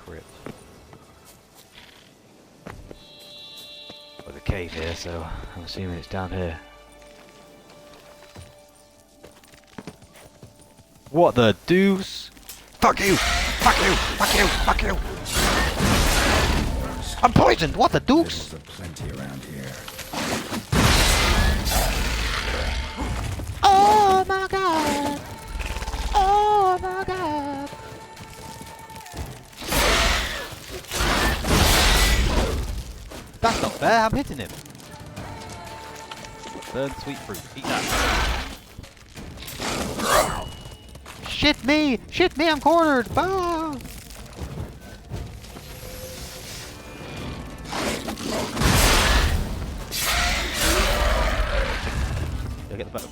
crypt. There's a cave here, so I'm assuming it's down here. What the deuce? Fuck you! Fuck you! Fuck you! Fuck you! I'm poisoned! What the deuce? There's plenty around here. Oh my god! Oh my god! That's not fair, I'm hitting him. Burn sweet fruit, eat that. Shit me! Shit me, I'm cornered! Ah! Did I get the boat?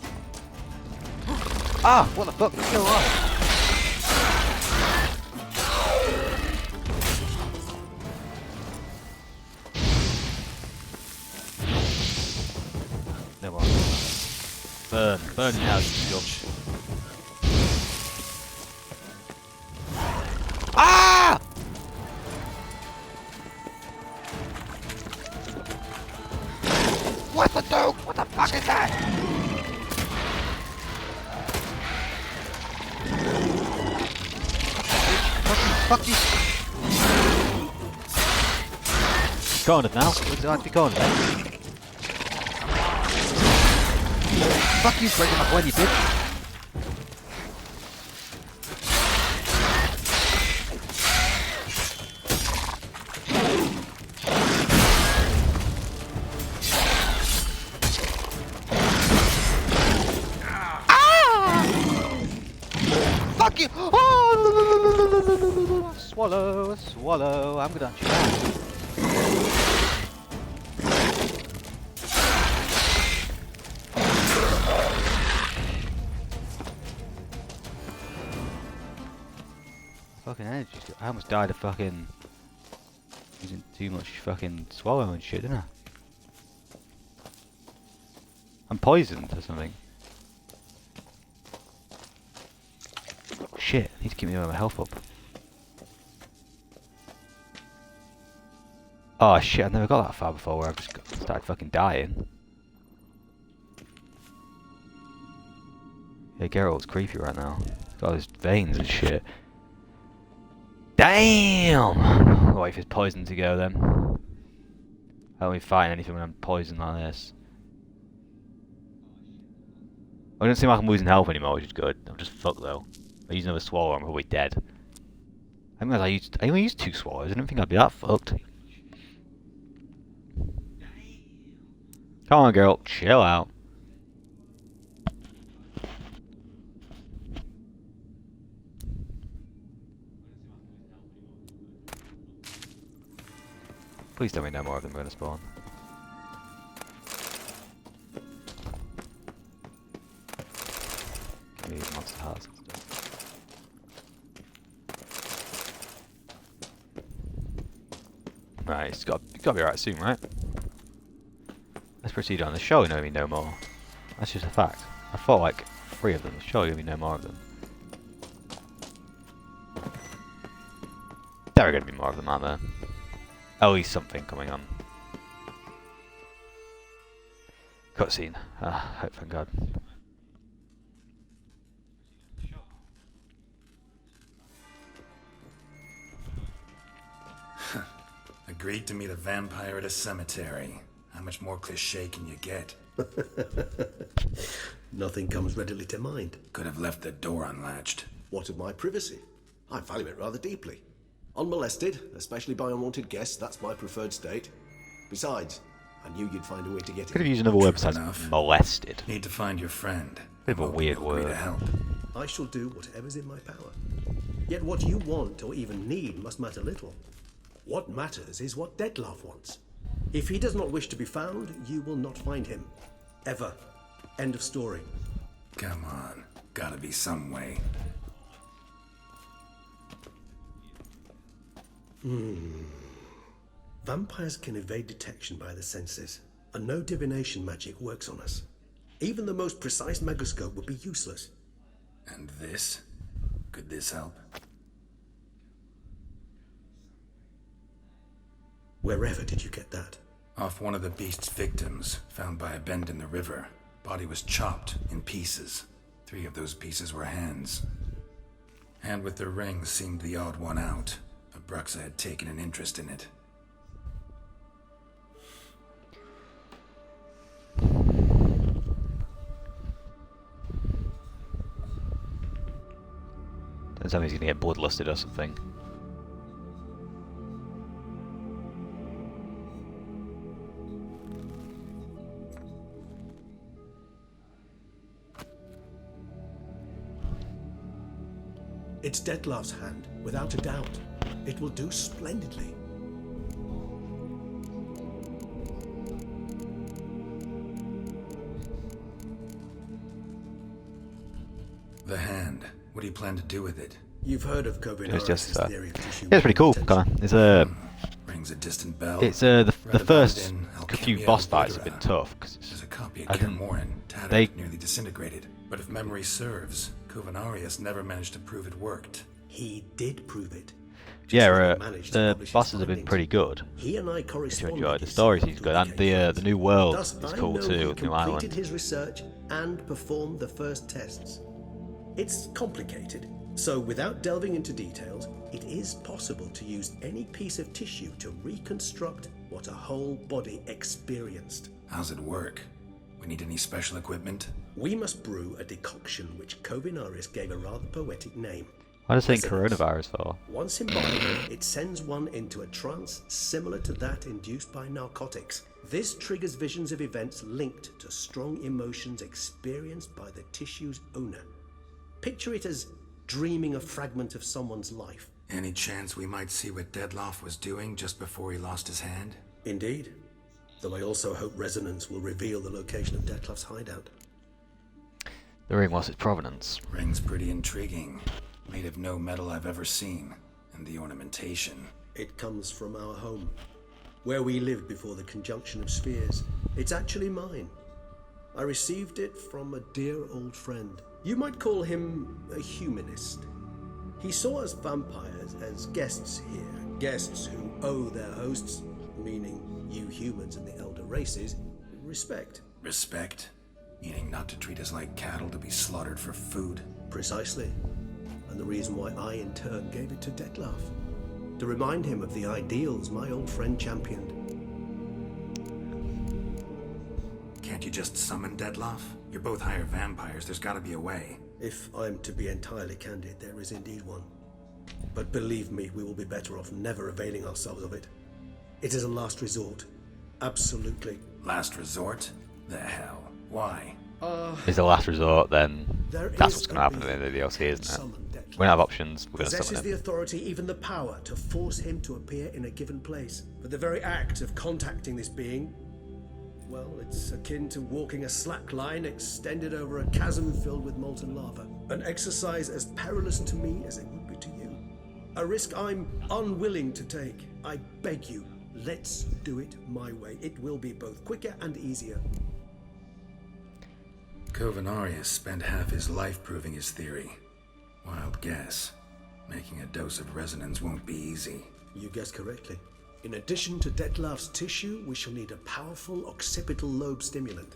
Ah! What the fuck? Let's go on! No more. Burn. Burn now, you scum. Ah! What the dope? What the fuck is that? Fuck you! Cornered now. Looks like to be cornered. Fuck you, breaking my point, you bitch. Fuck you! Oh! Swallow, swallow. I'm gonna shoot. Fucking energy. I almost died of fucking using too much fucking swallow and shit, didn't I? I'm poisoned or something. Shit, I need to keep my health up. Oh shit, I've never got that far before where I've just started fucking dying. Yeah, Geralt's creepy right now. He's got his veins and shit. Damn! I'll wait for his poison to go then. I don't really fight anything when I'm poisoned like this. I don't seem like I'm losing health anymore, which is good. I'm just fucked though. If I use another swallow, I'm probably dead. I only used 2 swallows. I didn't think I'd be that fucked. Come on, girl, chill out. Please tell me no more of them are gonna spawn. Give me monster hearts. Right, it's got to be right soon, right? Let's proceed on. There's surely going to be no more. That's just a fact. I thought like 3 of them. There's surely going to be no more of them. There are going to be more of them, aren't there? At least something coming on. Cutscene. Ah, hope thank God. Agreed to meet a vampire at a cemetery. How much more cliché can you get? Nothing comes readily to mind. Could have left the door unlatched. What of my privacy? I value it rather deeply. Unmolested, especially by unwanted guests, that's my preferred state. Besides, I knew you'd find a way to get Could have in. used another word True besides enough. molested. Need to find your friend. Bit of a Hope weird you'll agree word. to help. I shall do whatever's in my power. Yet what you want or even need must matter little. What matters is what Dettlaff wants. If he does not wish to be found, you will not find him. Ever. End of story. Come on. Gotta be some way. Vampires can evade detection by the senses, and no divination magic works on us. Even the most precise megascope would be useless. And this? Could this help? Wherever did you get that? Off one of the beast's victims, found by a bend in the river. Body was chopped in pieces. 3 of those pieces were hands. Hand with the ring seemed the odd one out. Abruxa had taken an interest in it. Don't tell me he's gonna get bloodlusted or something. It's Dettlaff's hand, without a doubt. It will do splendidly. The hand. What do you plan to do with it? You've heard of just, Kovinaris' theory of tissue. Yeah, it's pretty cool, retention. Connor. It's a Rings a distant bell. It's the Rather first than few Alchemia boss fights have been Oblitera. tough because There's a copy of I didn't- Kermoran, tattered, they- nearly disintegrated. But if memory serves, Kovinaris never managed to prove it worked. He did prove it. Just yeah, never managed to the publish his bosses have been findings. pretty good. He and I If you corresponded. enjoyed the you see, story, on he's good, and duplicate the files. new world Thus, is I cool know too. he New completed Island. his research and performed the first tests. It's complicated, so without delving into details, it is possible to use any piece of tissue to reconstruct what a whole body experienced. How's it work? We need any special equipment? We must brew a decoction which Kovinaris gave a rather poetic name. Why does it say Resonance. coronavirus for? Once imbibed, it sends one into a trance similar to that induced by narcotics. This triggers visions of events linked to strong emotions experienced by the tissue's owner. Picture it as dreaming a fragment of someone's life. Any chance we might see what Dettlaff was doing just before he lost his hand? Indeed. Though I also hope resonance will reveal the location of Dettlaff's hideout. The ring, what's its provenance? Ring's pretty intriguing. Made of no metal I've ever seen. And the ornamentation. It comes from our home, where we lived before the conjunction of spheres. It's actually mine. I received it from a dear old friend. You might call him a humanist. He saw us vampires as guests here, guests who owe their hosts, meaning you humans and the elder races, respect. Respect? Meaning not to treat us like cattle to be slaughtered for food? Precisely. And the reason why I in turn gave it to Dettlaff. To remind him of the ideals my old friend championed. Can't you just summon Dettlaff? You're both higher vampires, there's gotta be a way. If I'm to be entirely candid, there is indeed one. But believe me, we will be better off never availing ourselves of it. It is a last resort. Absolutely. Last resort? The hell? Why? Is the last resort, then There that's is what's a going to happen at the being end of the DLC, isn't it? summoned Dettlaff. We don't have options, we're going to Possesses summon the him. authority, even the power, to force him to appear in a given place. But the very act of contacting this being, well, it's akin to walking a slack line extended over a chasm filled with molten lava. An exercise as perilous to me as it would be to you. A risk I'm unwilling to take. I beg you, let's do it my way. It will be both quicker and easier. Kovinaris spent half his life proving his theory. Wild guess. Making a dose of resonance won't be easy. You guessed correctly. In addition to Dettlaff's tissue, we shall need a powerful occipital lobe stimulant.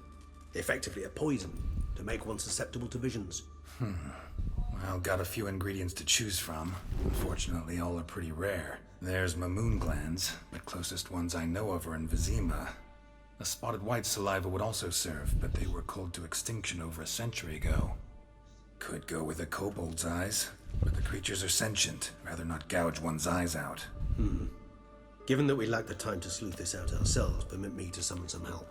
Effectively a poison, to make one susceptible to visions. Well, got a few ingredients to choose from. Unfortunately, all are pretty rare. There's Mamoon glands, but closest ones I know of are in Vizima. A spotted white saliva would also serve, but they were cold to extinction over a century ago. Could go with a kobold's eyes, but the creatures are sentient. Rather not gouge one's eyes out. Given that we lack the time to sleuth this out ourselves, permit me to summon some help.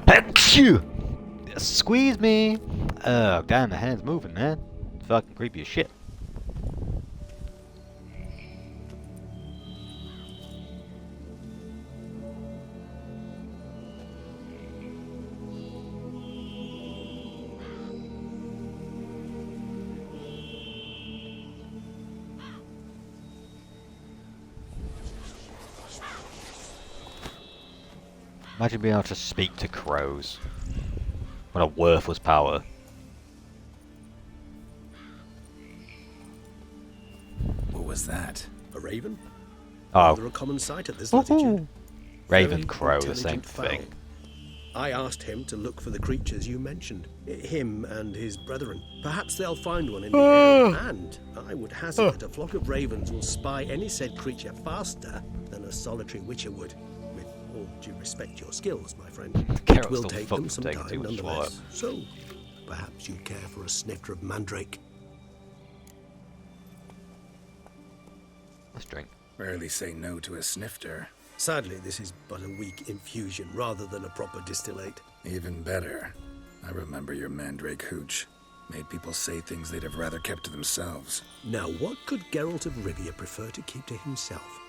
Achoo! Squeeze me! Oh, damn, the hand's moving, man. Fucking creepy as shit. Imagine being able to speak to crows. What a worthless power. was that? A raven? Oh, Rather a common sight at this latitude. Raven, Very crow, the same intelligent fowl. thing. I asked him to look for the creatures you mentioned. Him and his brethren. Perhaps they'll find one in the area. And I would hazard that a flock of ravens will spy any said creature faster than a solitary witcher would. With all due respect to your skills, my friend. It Carrot's will still take fucking them some taking time too much nonetheless. So, perhaps you'd care for a snifter of mandrake. Let's drink. Rarely say no to a snifter. Sadly, this is but a weak infusion rather than a proper distillate. Even better. I remember your mandrake hooch. Made people say things they'd have rather kept to themselves. Now, what could Geralt of Rivia prefer to keep to himself?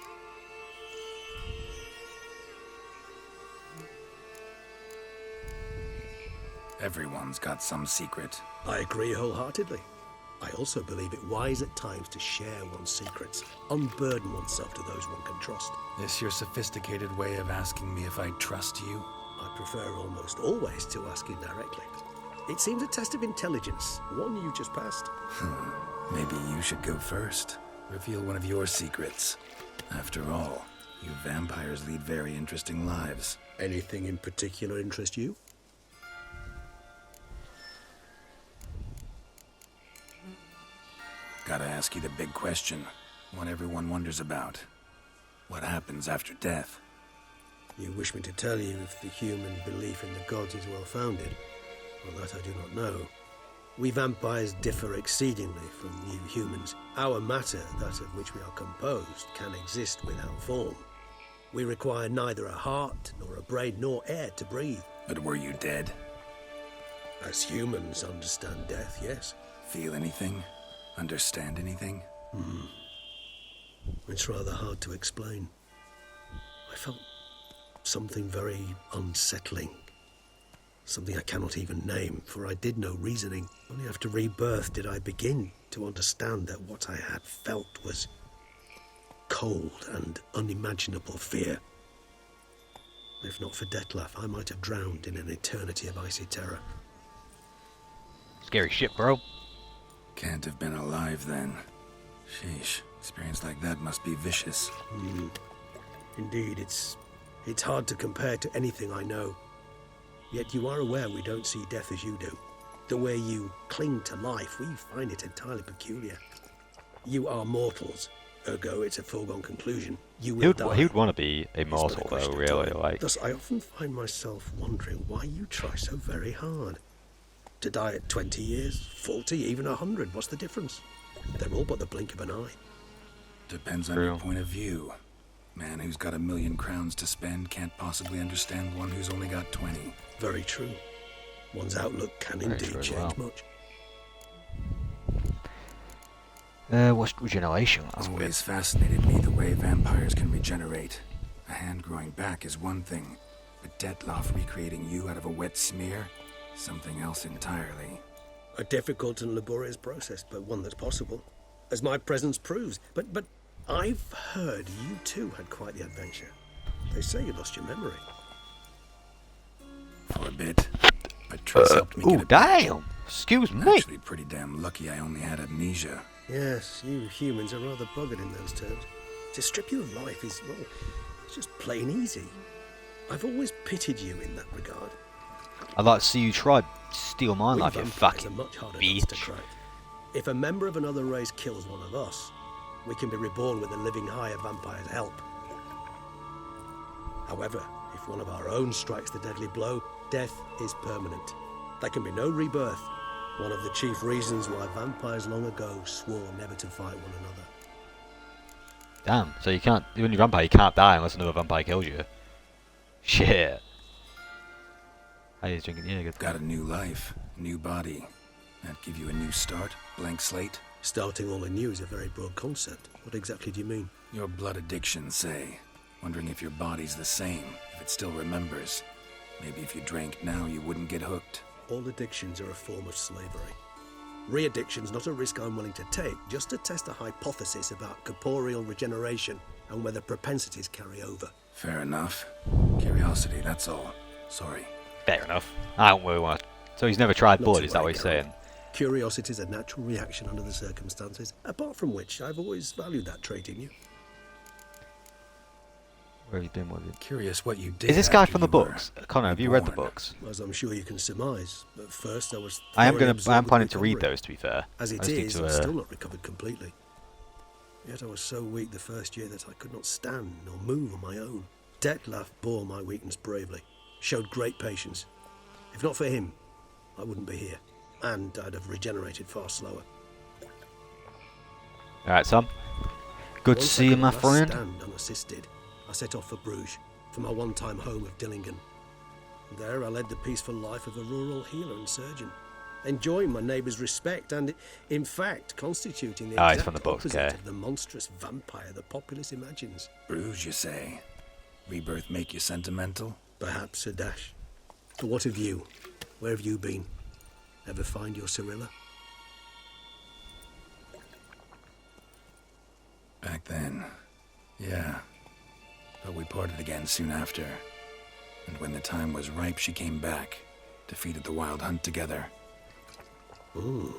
Everyone's got some secret. I agree wholeheartedly. I also believe it wise at times to share one's secrets, unburden oneself to those one can trust. This your sophisticated way of asking me if I trust you? I prefer almost always to ask indirectly. It seems a test of intelligence, one you just passed. Maybe you should go first. Reveal one of your secrets. After all, you vampires lead very interesting lives. Anything in particular interest you? Gotta ask you the big question. One everyone wonders about. What happens after death? You wish me to tell you if the human belief in the gods is well founded? Well, that I do not know. We vampires differ exceedingly from you humans. Our matter, that of which we are composed, can exist without form. We require neither a heart, nor a brain, nor air to breathe. But were you dead? As humans understand death, yes. Feel anything? Understand anything? It's rather hard to explain. I felt something very unsettling. Something I cannot even name, for I did no reasoning. Only after rebirth did I begin to understand that what I had felt was cold and unimaginable fear. If not for Dettlaff, I might have drowned in an eternity of icy terror. Scary shit, bro. Can't have been alive then. Sheesh, experience like that must be vicious. Indeed, it's hard to compare to anything I know. Yet you are aware we don't see death as you do. The way you cling to life, we find it entirely peculiar. You are mortals, ergo it's a foregone conclusion. You will die. He would want to be It's but immortal, question though, of really. time. Like, Thus, I often find myself wondering why you try so very hard. To die at 20 years, 40, even 100, what's the difference? They're all but the blink of an eye. Depends on True. your point of view. Man who's got 1,000,000 crowns to spend can't possibly understand one who's only got 20. Very true. One's outlook can Very indeed true as change well. much. what's regeneration? That's weird. Always fascinated me the way vampires can regenerate. A hand growing back is one thing, but Dettlaff recreating you out of a wet smear? Something else entirely. A difficult and laborious process, but one that's possible, as my presence proves. But I've heard you too had quite the adventure. They say you lost your memory. For a bit. But Triss helped me Ooh, get it back. damn! Excuse I'm me! actually pretty damn lucky I only had amnesia. Yes, you humans are rather buggered in those terms. To strip you of life is, well, it's just plain easy. I've always pitied you in that regard. I'd like to see you try to steal my We life, you vampires are fucking much harder nuts to bitch. crack. If a member of another race kills one of us, we can be reborn with a living higher vampire's help. However, if one of our own strikes the deadly blow, death is permanent. There can be no rebirth. One of the chief reasons why vampires long ago swore never to fight one another. Damn, so you can't, when you're a vampire, you can't die unless another vampire kills you. Shit. Hey, he's drinking, yeah, good. Got a new life, new body. That give you a new start, blank slate? Starting all anew is a very broad concept. What exactly do you mean? Your blood addiction, say. Wondering if your body's the same, if it still remembers. Maybe if you drank now, you wouldn't get hooked. All addictions are a form of slavery. Re-addiction's not a risk I'm willing to take, just to test a hypothesis about corporeal regeneration and whether propensities carry over. Fair enough. Curiosity, that's all. Sorry. Fair enough. I don't really want to. So he's never tried Not blood, to is that what worry, he's Carol. saying? Curiosity's a natural reaction under the circumstances, apart from which I've always valued that trait in you. Where have you been with it? Curious what you did. Is this guy after from the you were books? Connor, have you read the reborn. books? As I'm sure you can surmise, but first I was I am thoroughly absorbed with planning to read recovery. those, to be fair. As I it just need is, to, I'm still not recovered completely. Yet I was so weak the first year that I could not stand or move on my own. Detlef bore my weakness bravely, showed great patience. If not for him, I wouldn't be here, and I'd have regenerated far slower. Alright, Sam. Good to Once see I you, could my at last friend. stand unassisted, I set off for Bruges, for my one-time home of Dillingen. There I led the peaceful life of a rural healer and surgeon, enjoying my neighbours' respect and, in fact, constituting the Ah, exact it's from the books, opposite okay. of the monstrous vampire the populace imagines. Bruges, you say? Rebirth make you sentimental? Perhaps a dash. But what of you? Where have you been? Ever find your Cyrilla? Back then, yeah. But we parted again soon after. And when the time was ripe, she came back, defeated the Wild Hunt together. Ooh.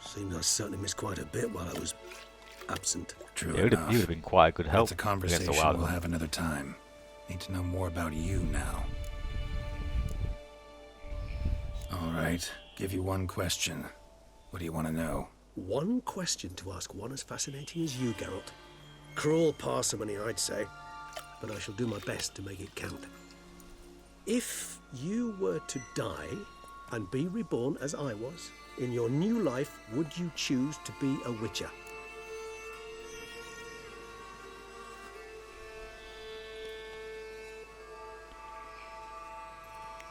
Seems I certainly missed quite a bit while I was absent. True You would enough. have been quite a good help That's a against conversation the wild we'll one. have another time. Need to know more about you now. All right, give you one question. What do you want to know? One question to ask one as fascinating as you, Geralt. Cruel parsimony, I'd say, but I shall do my best to make it count. If you were to die and be reborn as I was, in your new life, would you choose to be a Witcher?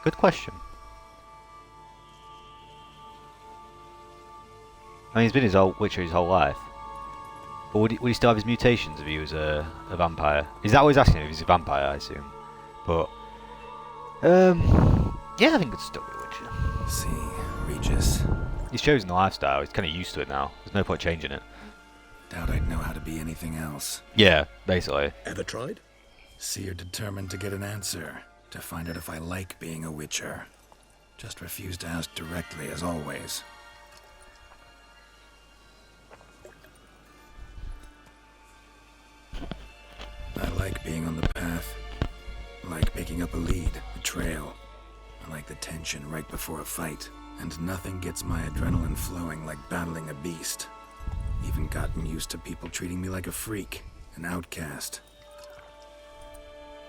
Good question. I mean, he's been his whole Witcher his whole life. But would he still have his mutations if he was a vampire? Is that what he's asking if he's a vampire, I assume? But, yeah, I think it's still be a Witcher. See, Regis. He's chosen the lifestyle, he's kind of used to it now. There's no point changing it. Doubt I'd know how to be anything else. Yeah, basically. Ever tried? See, you're determined to get an answer. To find out if I like being a Witcher. Just refuse to ask directly, as always. I like being on the path. I like picking up a lead, a trail. I like the tension right before a fight. And nothing gets my adrenaline flowing like battling a beast. Even gotten used to people treating me like a freak, an outcast.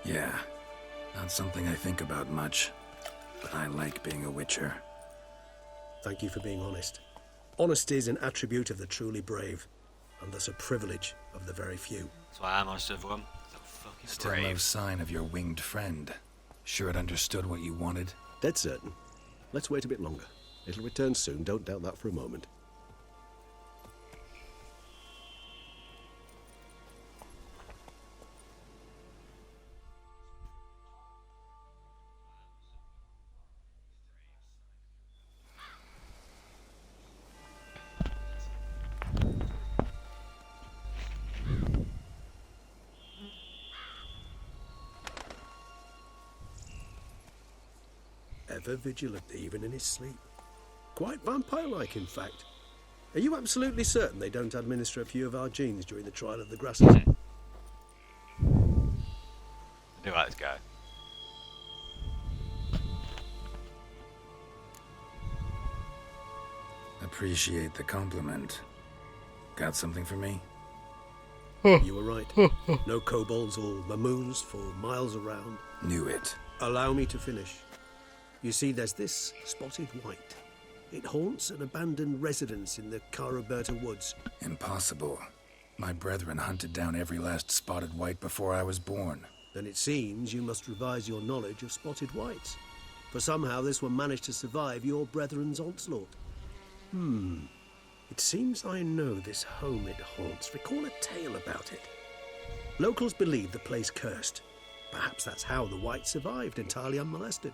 Yeah, not something I think about much, but I like being a Witcher. Thank you for being honest. Honesty is an attribute of the truly brave, and thus a privilege of the very few. That's why I'm honest with everyone. So fucking Still no sign of your winged friend. Sure it understood what you wanted? Dead certain. Let's wait a bit longer. It'll return soon, don't doubt that for a moment. Ever vigilant, even in his sleep. Quite vampire-like, in fact. Are you absolutely certain they don't administer a few of our genes during the trial of the grasses? I do like this guy. Appreciate the compliment. Got something for me? You were right. No kobolds or mamoons for miles around. Knew it. Allow me to finish. You see, there's this spotted white. It haunts an abandoned residence in the Caraberta woods. Impossible. My brethren hunted down every last spotted white before I was born. Then it seems you must revise your knowledge of spotted whites. For somehow this one managed to survive your brethren's onslaught. It seems I know this home it haunts. Recall a tale about it. Locals believe the place cursed. Perhaps that's how the white survived entirely unmolested.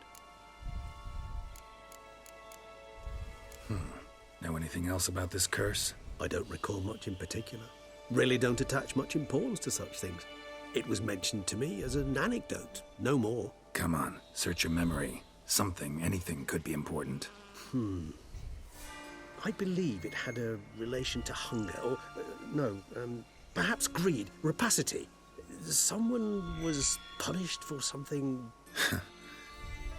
Know anything else about this curse? I don't recall much in particular. Really don't attach much importance to such things. It was mentioned to me as an anecdote, no more. Come on, search your memory. Something, anything could be important. I believe it had a relation to hunger, or perhaps greed, rapacity. Someone was punished for something.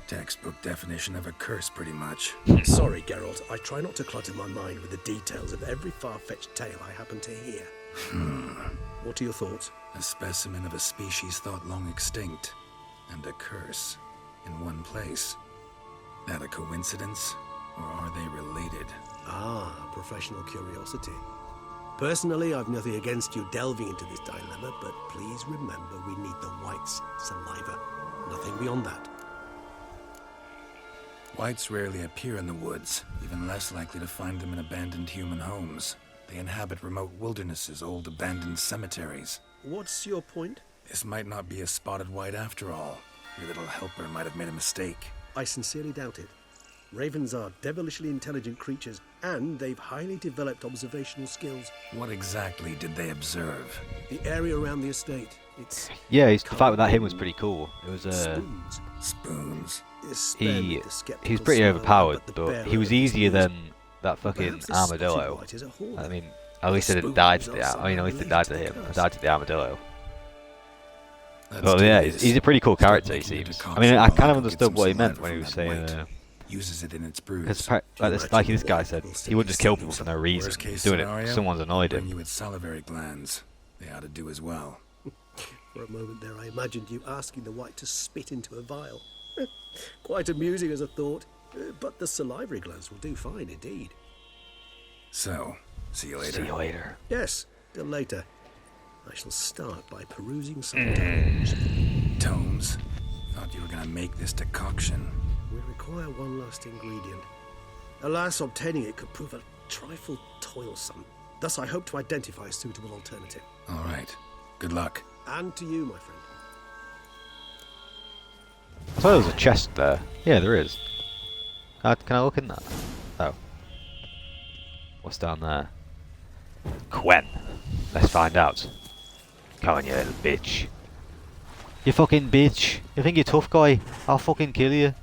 Textbook definition of a curse, pretty much. Sorry, Geralt. I try not to clutter my mind with the details of every far-fetched tale I happen to hear. What are your thoughts? A specimen of a species thought long extinct, and a curse in one place. That a coincidence, or are they related? Ah, professional curiosity. Personally, I've nothing against you delving into this dilemma, but please remember we need the whites' saliva. Nothing beyond that. Whites rarely appear in the woods, even less likely to find them in abandoned human homes. They inhabit remote wildernesses, old abandoned cemeteries. What's your point? This might not be a spotted white after all. Your little helper might have made a mistake. I sincerely doubt it. Ravens are devilishly intelligent creatures, and they've highly developed observational skills. What exactly did they observe? The area around the estate. It's Yeah, the fact with that him was pretty cool. It was spoons. Spoons. he was pretty overpowered, but he was easier than that fucking armadillo. I mean, at least I didn't die to the. I mean, at least I died to him. I died to the armadillo. But yeah, he's a pretty cool character. He seems. I mean, I kind of understood what he meant when he was saying. Uses it in its brews. Because like this guy said, he wouldn't just kill people for no reason. He's doing it because someone's annoyed him. You with salivary glands. They ought to do as well. For a moment there, I imagined you asking the white to spit into a vial. Quite amusing as a thought, but the salivary glands will do fine indeed. So, see you later. See you later. Yes, till later. I shall start by perusing some tomes. Tomes? Thought you were gonna make this decoction. We require one last ingredient. Alas, obtaining it could prove a trifle toilsome. Thus, I hope to identify a suitable alternative. All right. Good luck. And to you, my friend. I thought there was a chest there. Yeah, there is. Can I look in that? Oh. What's down there? Quen. Let's find out. Come on, you little bitch. You fucking bitch. You think you're tough, guy? I'll fucking kill you.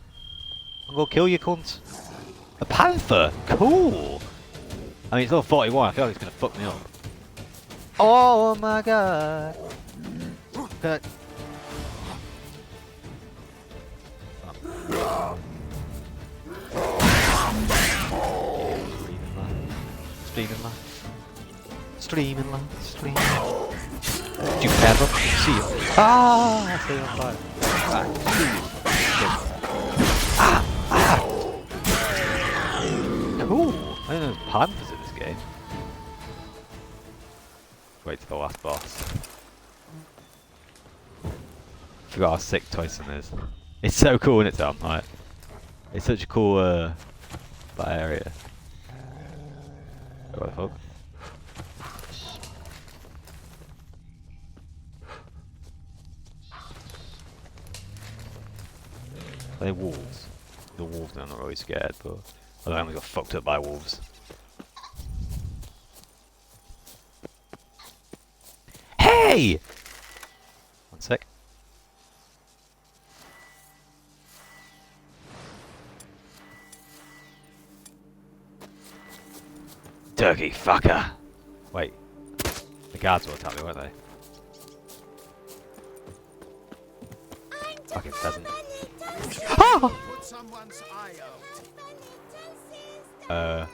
I'm gonna kill you, cunt. A panther? Cool. I mean, it's level 41. I feel like it's gonna fuck me up. Oh my god. Can Streaming live. Did you ever see it? Ah! I stay on fire. Cool! I don't know panthers in this game. Wait till the last boss. Forgot how sick Tyson is. It's so cool, isn't it, Tom? Like, it's such a cool that area. What the fuck? Are they wolves? The wolves, I'm not really scared, but I only got fucked up by wolves. Hey! One sec. Turkey fucker! Wait. The guards will attack me, won't they? Fucking pheasant. Ah!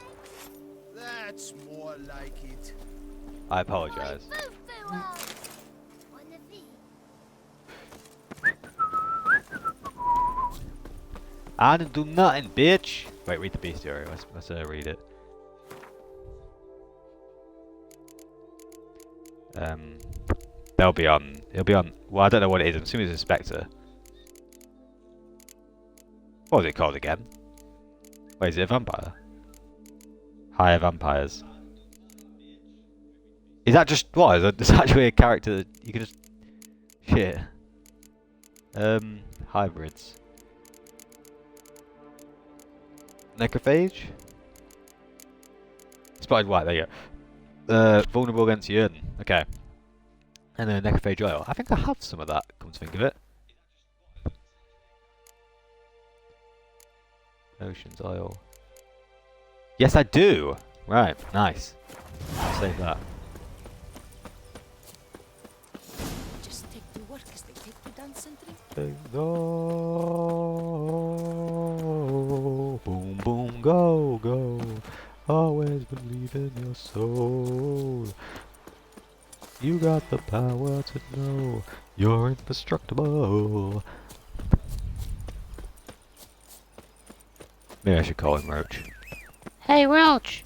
That's more like it. I apologize. I didn't do nothing, bitch! Wait, read the bestiary. Let's read it. They'll be on. It'll be on. Well, I don't know what it is. I'm assuming it's Inspector. What was it called again? Wait, is it a vampire? Higher vampires. Is that just what? Is that actually a character that you can just shit? Hybrids. Necrophage? Spotted white, there you go. Vulnerable against the urn. Okay. And then necrophage oil. I think I have some of that, come to think of it. Ocean's oil. Yes, I do. Right, nice. I'll save that. Just take to work as they take to dance and drink. Go, boom, boom, go, go. Always believe in your soul. You got the power to know you're indestructible. Maybe I should call him Roach. Hey, Roach!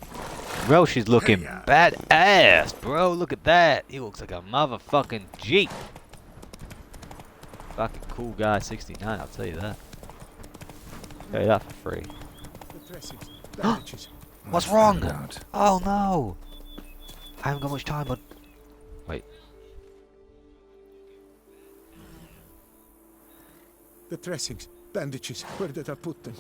Roach is looking Hey-ya. badass, bro. Look at that. He looks like a motherfucking Jeep. Fucking cool guy 69, I'll tell you that. Tell you that for free. The dressings, bandages. What's that wrong? about? Oh no! I haven't got much time, but wait. The dressings, bandages. Where did I put them?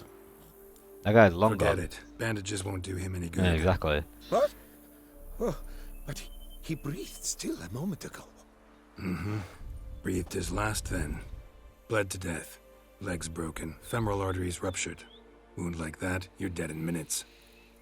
That guy's long Forget gone. it. Bandages won't do him any good. Yeah, exactly. What? Oh, but he breathed still a moment ago. Mm-hmm. Breathed his last then. Bled to death. Legs broken. Femoral arteries ruptured. Wound like that, you're dead in minutes.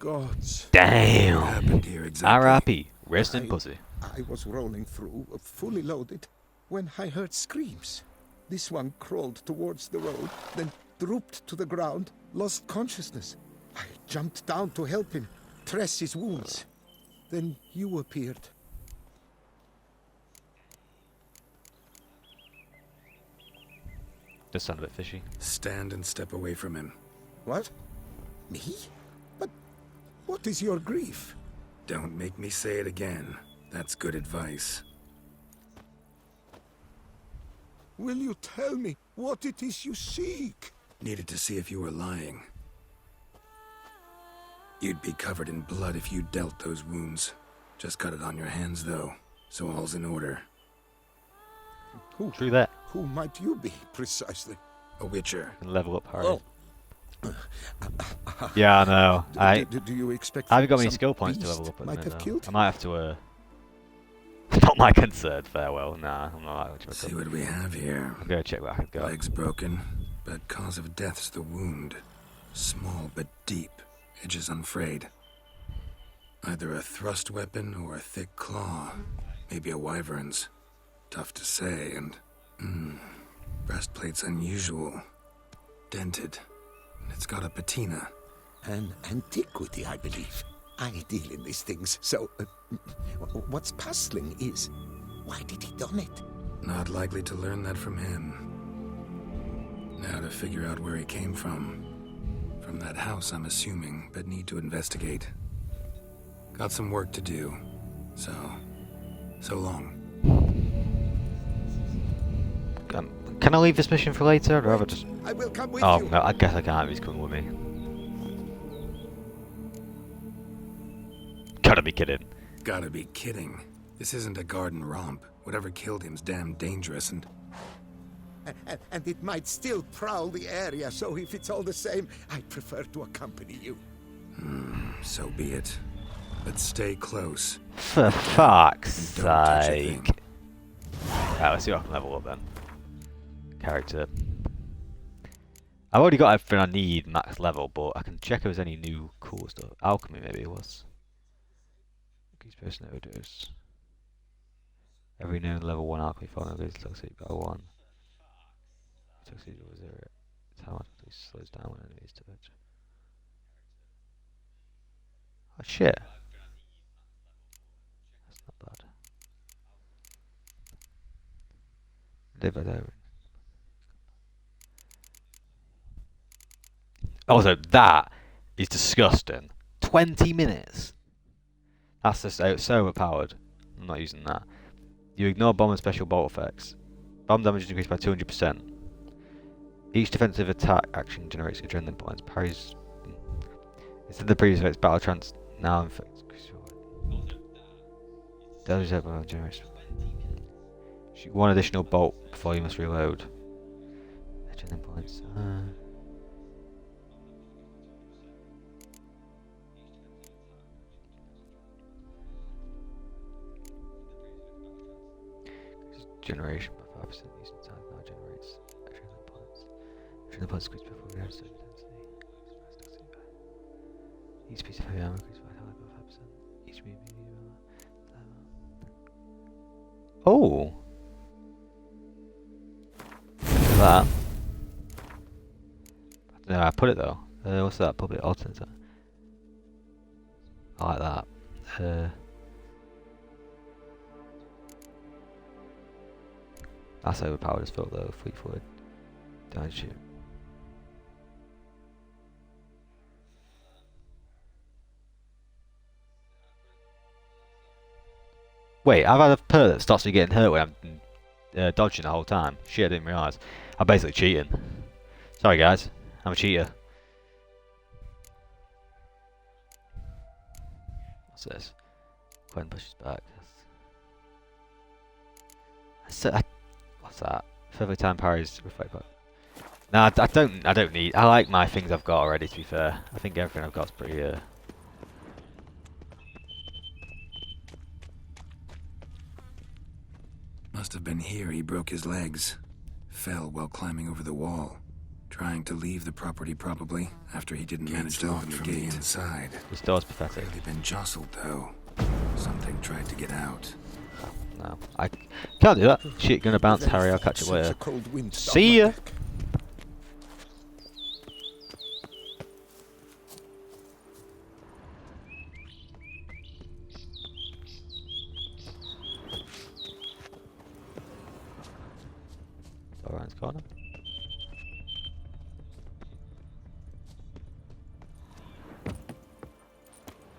Gods. What Damn. happened here exactly? R.I.P. Rest in I- pussy. I was rolling through, fully loaded, when I heard screams. This one crawled towards the road, then drooped to the ground, lost consciousness. I jumped down to help him, dress his wounds. Then you appeared. Does sound a bit fishy. Stand and step away from him. What? Me? But what is your grief? Don't make me say it again. That's good advice. Will you tell me what it is you seek? Needed to see if you were lying. You'd be covered in blood if you dealt those wounds. Just cut it on your hands, though, so all's in order. True that. Who might you be, precisely? A witcher. And level up hard. Oh. Yeah, I know. Do you expect I haven't got any some skill points to beast level up at the might minute, have though. killed? I might have to, not my concern, farewell. Nah, I'm not actually. See what we have here. I'm gonna check where I can go. Legs broken, but cause of death's the wound. Small but deep, edges unfrayed. Either a thrust weapon or a thick claw. Maybe a wyvern's. Tough to say, and... breastplate's unusual. Dented. And it's got a patina. An antiquity, I believe. I deal in these things, so... what's puzzling is... why did he done it? Not likely to learn that from him. Now to figure out where he came from. From that house, I'm assuming, but need to investigate. Got some work to do. So long. Can I leave this mission for later? I'd rather just. I will come with Oh, you. no, I guess I can't. He's coming with me. Gotta be kidding. Gotta be kidding. This isn't a garden romp. Whatever killed him's damn dangerous and... And it might still prowl the area, so if it's all the same, I'd prefer to accompany you. So be it. But stay close. For fuck's Don't touch a thing. sake. Right, let's see what I can level up then. Character. I've already got everything I need max level, but I can check if there's any new cool stuff. Alchemy maybe it was. Increase person overdose. Every known level 1 alchemy formula goes toxic by 1. Toxic was 0. It's how much it slows down when enemies touch. Oh shit. That's not bad. Live by that. Also, that is disgusting. 20 minutes. That's just so overpowered. I'm not using that. You ignore bomb and special bolt effects. Bomb damage is increased by 200%. Each defensive attack action generates adrenaline points. Parries. Instead of the previous effects, battle trance now inflicts. Damage generates. Shoot 1 additional bolt before you must reload. Adrenaline points. Generation by 5% using time now generates adrenaline points. Adrenaline points increase before we have certain intensity. Each piece of heavy armor increases vitality by 5%. Each medium. Oh! Look at that. I don't know how I put it though. What's that? Public alternator. I like that. That's overpowered as fuck though, fleet forward. Down shoot. Wait, I've had a perk that stops me getting hurt when I'm dodging the whole time. Shit, I didn't realise. I'm basically cheating. Sorry guys, I'm a cheater. What's this? Gwen pushes back. What's that? Further time parries reflect back. No, I don't need. I like my things I've got already. To be fair, I think everything I've got is pretty. Must have been here he broke his legs. Fell while climbing over the wall. Trying to leave the property probably, after he didn't manage to open the gate inside. This door's pathetic. Clearly been jostled though. Something tried to get out. No, I can't do that. Shit, gonna bounce, Harry. I'll catch you later. See ya! Around corner.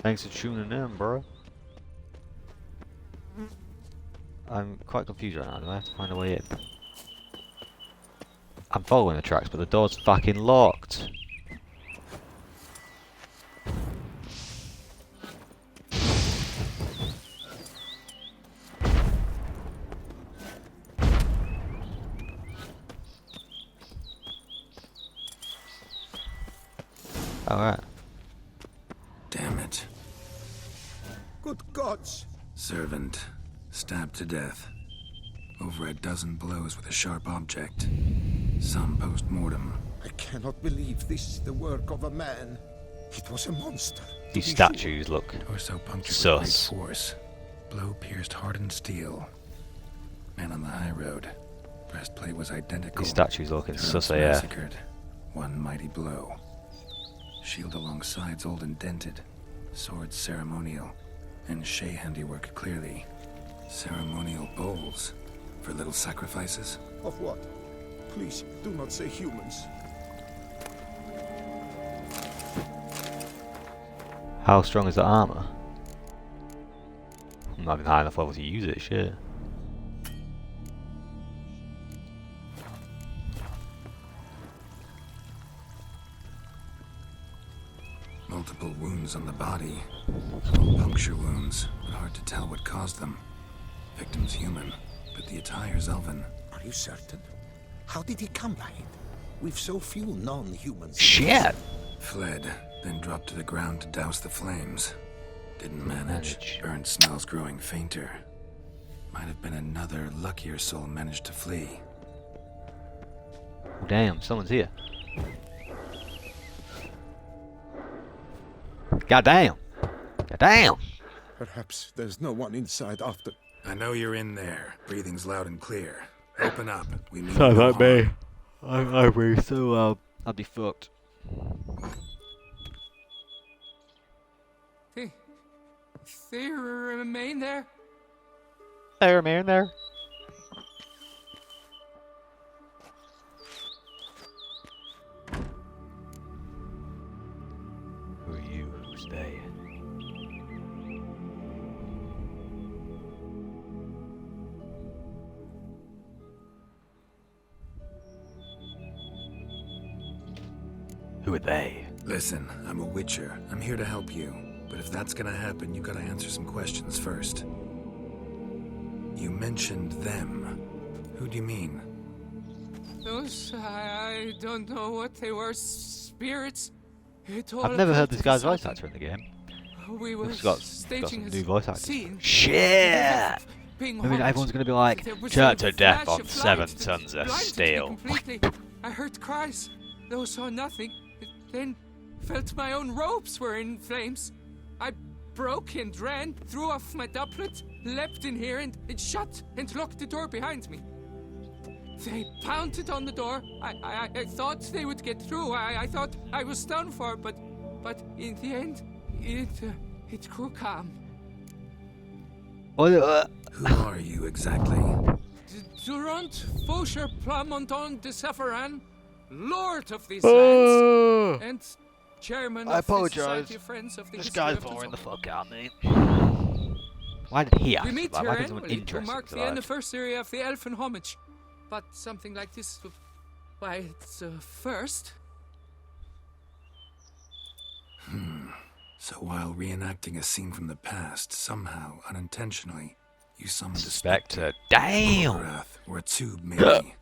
Thanks for tuning in, bro. I'm quite confused right now. Do I have to find a way in? I'm following the tracks, but the door's fucking locked. Alright. Damn it. Good gods! Servant. Stabbed to death. Over a dozen blows with a sharp object. Some post-mortem. I cannot believe this is the work of a man. It was a monster. These statues look Torso punctured sus. with great force. Blow pierced hardened steel. Man on the high road. Breastplate was identical. These statues looking Throats sus AF. massacred. One mighty blow. Shield along sides old and dented. Sword ceremonial. And Shay handiwork clearly. Ceremonial bowls. For little sacrifices. Of what? Please, do not say humans. How strong is the armor? I'm not even high enough level to use it, shit. Multiple wounds on the body. All puncture wounds, but hard to tell what caused them. Victim's human, but the attire's elven. Are you certain? How did he come by it? We've so few non-humans. Shit! Fled, then dropped to the ground to douse the flames. Didn't manage. Burnt smells growing fainter. Might have been another luckier soul managed to flee. Oh, damn, someone's here. Goddamn! Goddamn! Perhaps there's no one inside after. I know you're in there. Breathing's loud and clear. Open up. We mean Sounds no like me. harm. I breathe so loud. I'd be fucked. They remain there? There, man, there. Who are you? Who's they? Who are they? Listen, I'm a witcher. I'm here to help you. But if that's gonna happen, you gotta answer some questions first. You mentioned them. Who do you mean? Those, I don't know what they were. Spirits? I've never heard this guy's voice actor in the game. We were He's got staging some a new voice actors. scene. Shit! Being I mean, haunted. everyone's gonna be like, There was "Turn a to death flash on of 7 light that tons of blinded me steel." completely. I heard cries, though saw nothing. Then felt my own robes were in flames. I broke and ran, threw off my doublet, leapt in here and it shut and locked the door behind me. They pounded on the door. I thought they would get through. I thought I was done for, but in the end, it grew calm. Who are you exactly? Durant Faucher Plamondon de Safaran, Lord of these lands, and Chairman I of the apologize. Society of Friends of the This History guy's of boring the Tazon. fuck out of me. Why did he ask? We meet Why here did someone annually to interesting mark the survive? anniversary of the Elfin Homage. But something like this, why, it's a first. So while reenacting a scene from the past, somehow, unintentionally, you summoned a Spectre. Damn! Wrath, or a tube, maybe.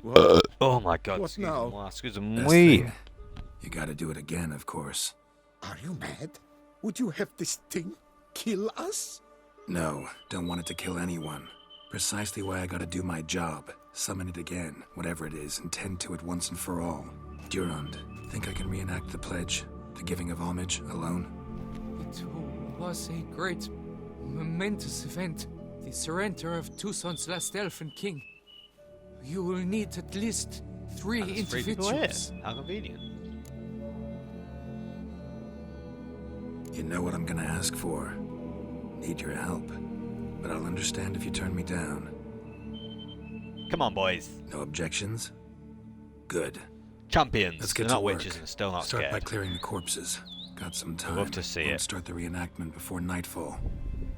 What? Oh my god, What excuse now? me, excuse Best me. thing, you gotta do it again, of course. Are you mad? Would you have this thing kill us? No, don't want it to kill anyone. Precisely why I gotta do my job. Summon it again, whatever it is, and tend to it once and for all. Durand, think I can reenact the pledge, the giving of homage, alone? It was a great, momentous event. The surrender of Tucson's last elfin king. You will need at least 3 And there's 3 people here. individuals. How convenient. You know what I'm gonna ask for. Need your help. But I'll understand if you turn me down. Come on, boys. No objections? Good. Champions. Let's get They're to not work. witches and still not Start by scared. clearing the corpses. Got some time. love to see Won't it. start the reenactment before nightfall.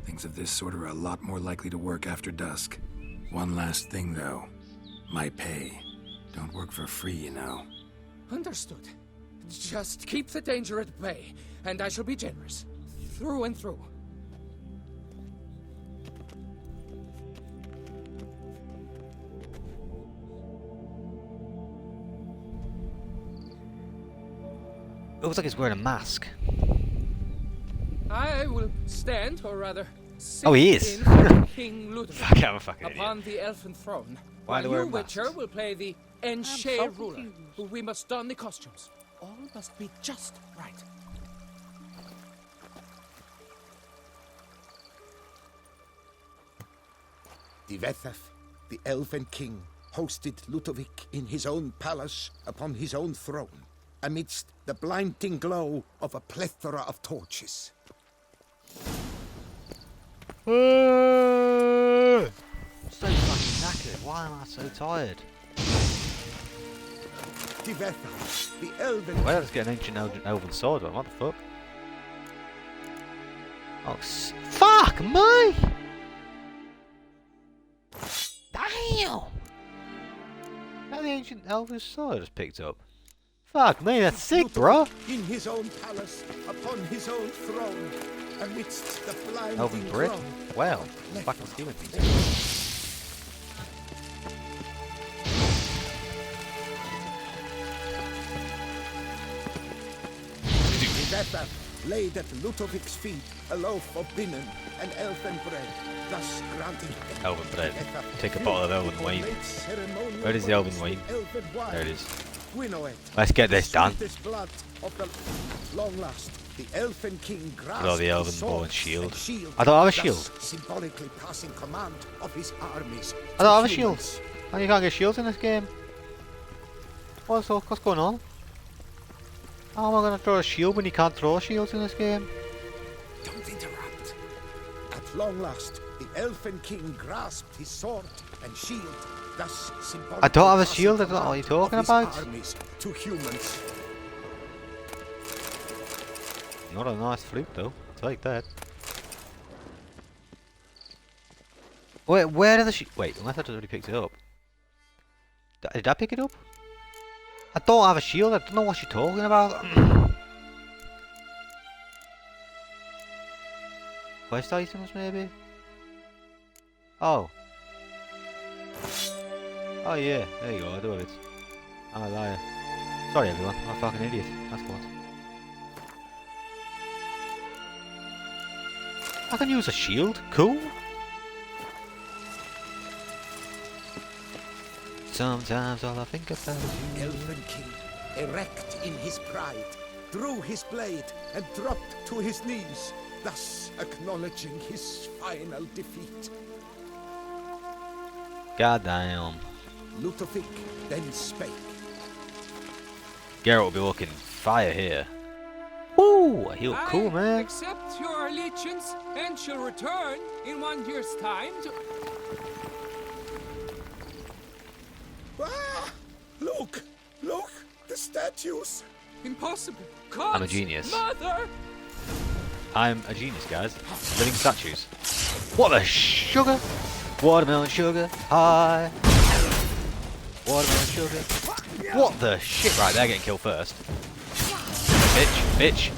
Things of this sort are a lot more likely to work after dusk. One last thing, though. My pay. Don't work for free, you know. Understood. Just keep the danger at bay, and I shall be generous. Through and through. It looks like he's wearing a mask. I will stand, or rather, sit Oh, he is. in for King Ludovic Fuck, I'm a fucking idiot. upon the elfin throne. Why While do they wear you, Witcher, masks? will play the Enche ruler. We must don the costumes. All must be just right. Divethaf, the Elven King, hosted Ludovic in his own palace upon his own throne, amidst the blinding glow of a plethora of torches. I'm so fucking knackered. Why am I so tired? Divethaf, the Elven Why did I just get an ancient elven sword on? What the fuck? Oh, fuck me! Damn! How the ancient elven sword I just picked up? Fuck me, that's sick, bro! in his own palace upon his own throne, amidst the blinding Elven bread? glow. Wow, fucking stealing things. Divethaf laid at Ludovic's feet a loaf of binnen and elven bread, thus granting Elven bread. Divethaf Take a bottle of elven for wine. late ceremonial Where is the elven rites wine? with elven wine. There it is. Gwynnoed, Let's get this the done. sweetest blood of the long last, the elfin king grasped all the elven his bow and sword shield. I don't have a thus shield. Symbolically passing command of his armies. I don't have a to shield. humans. Oh, you can't get shields in this game. What's going on? How am I going to throw a shield when you can't throw shields in this game? Don't interrupt. At long last, the elfin king grasped his sword and shield, thus symbolically I don't have a passing shield, I don't know what you're command talking of his about. armies to humans. Not a nice flute though. I'll take that. Wait, where did the wait, unless I just already picked it up. Did I pick it up? I don't have a shield, I don't know what you're talking about. Quest items maybe? Oh. Oh yeah, there you go, I do have it. I'm a liar. Sorry everyone, I'm a fucking idiot. That's what. I can use a shield, cool. Sometimes all I think about is you. Elfin king, erect in his pride, drew his blade and dropped to his knees, thus acknowledging his final defeat. Goddamn. Ludovic then spake. Geralt will be looking fire here. Woo! He look cool, I man. accept your allegiance and shall return in 1 year's time to... Ah! Look! Look! The statues! Impossible. I'm a God's genius. Mother! I'm a genius, guys. Living statues. What the sugar? Watermelon sugar high. Watermelon sugar. What the shit? Right, they're getting killed first. Bitch, bitch.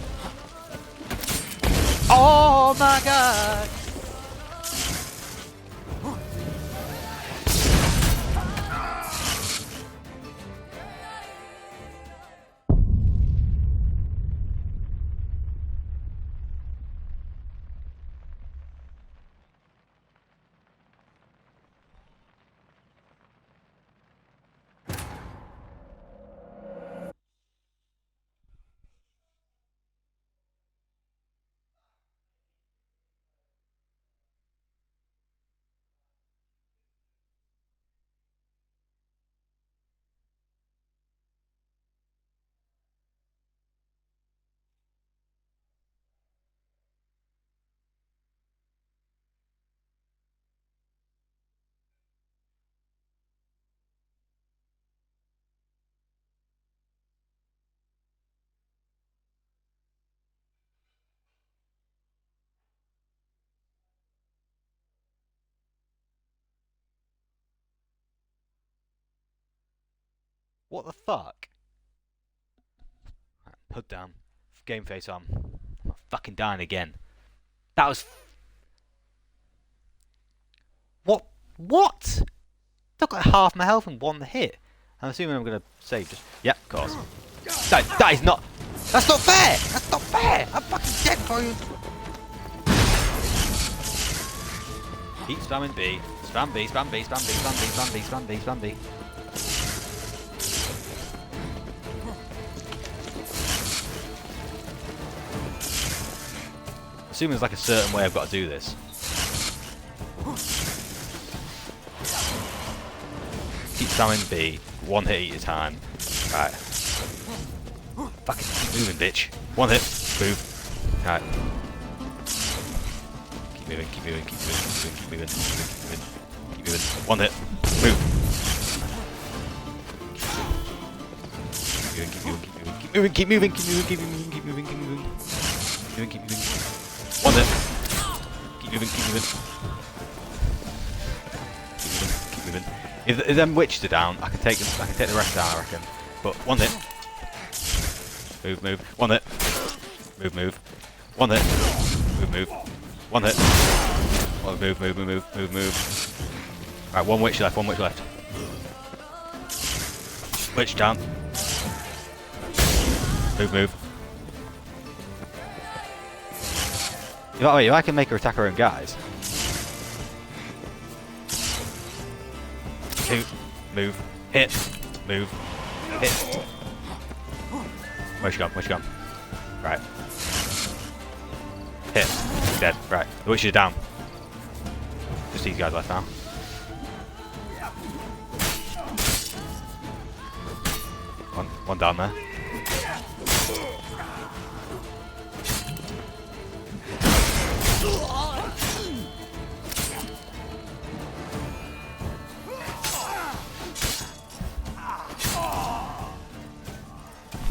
Oh my god! What the fuck? Right, hood down. Game face on. I'm fucking dying again. That was... What? What? Took like half my health in one hit. I'm assuming I'm gonna save just... Yep, of course. That is not... That's not fair! That's not fair! I'm fucking dead for you! Keep spamming B. Spam B, spam B, spam B, spam B, spam B, spam B, spam B. Assuming there's like a certain way I've got to do this. Keep spamming B, one hit at a time. Right. Fucking keep moving, bitch. One hit, move. Right. Keep moving, keep moving, keep moving, keep moving, keep moving, keep moving, keep moving. One hit, move. Keep moving, keep moving, keep moving, keep moving, keep moving, keep moving, keep moving, keep moving, keep moving, keep moving. One hit. Keep moving, keep moving. Keep moving, keep moving. If them witches are down, I can take them. I can take the rest down, I reckon. But one hit. Move, move. One hit. Move, move. One hit. Move, move. One hit. Oh, move, move, move, move, move, move. Right, one witch left. One witch left. Witch down. Move, move. Wait, if I can make her attack her own guys. Shoot, move, hit, move, hit. Where's she gone? Where's she gone? Right. Hit. Dead. Right. The witches are down. Just these guys left now. One down there.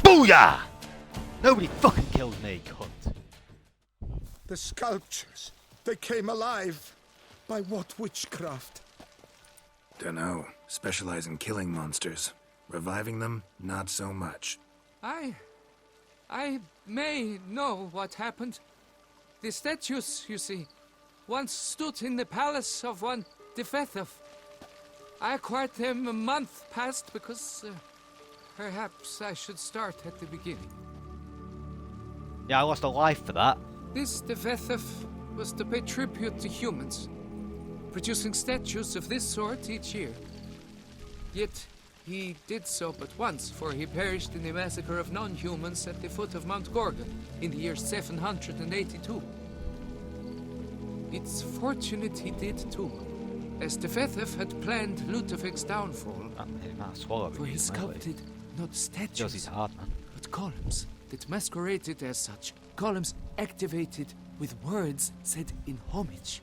Booyah! Nobody fucking kills me, cunt. The sculptures, they came alive. By what witchcraft? Dunno. Specialize in killing monsters. Reviving them, not so much. I may know what happened. The statues, you see, once stood in the palace of one Defethov. I acquired them a month past because perhaps I should start at the beginning. Yeah, I lost a life for that. This Defethov was to pay tribute to humans, producing statues of this sort each year. Yet, He did so but once, for he perished in the massacre of non-humans at the foot of Mount Gorgon in the year 782. It's fortunate he did too, as Tefethef had planned Lutefek's downfall, That might swallow for he me, sculpted not Yours statues, is hard, man. but columns that masqueraded as such. Columns activated with words said in homage.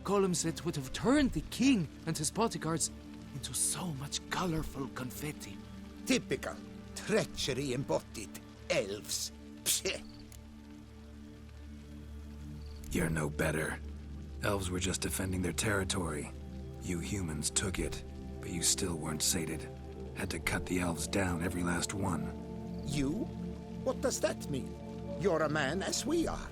Columns that would have turned the king and his bodyguards into so much colorful confetti. Typical. Treachery embodied. Elves. Pseh. You're no better. Elves were just defending their territory. You humans took it, but you still weren't sated. Had to cut the elves down, every last one. You? What does that mean? You're a man as we are.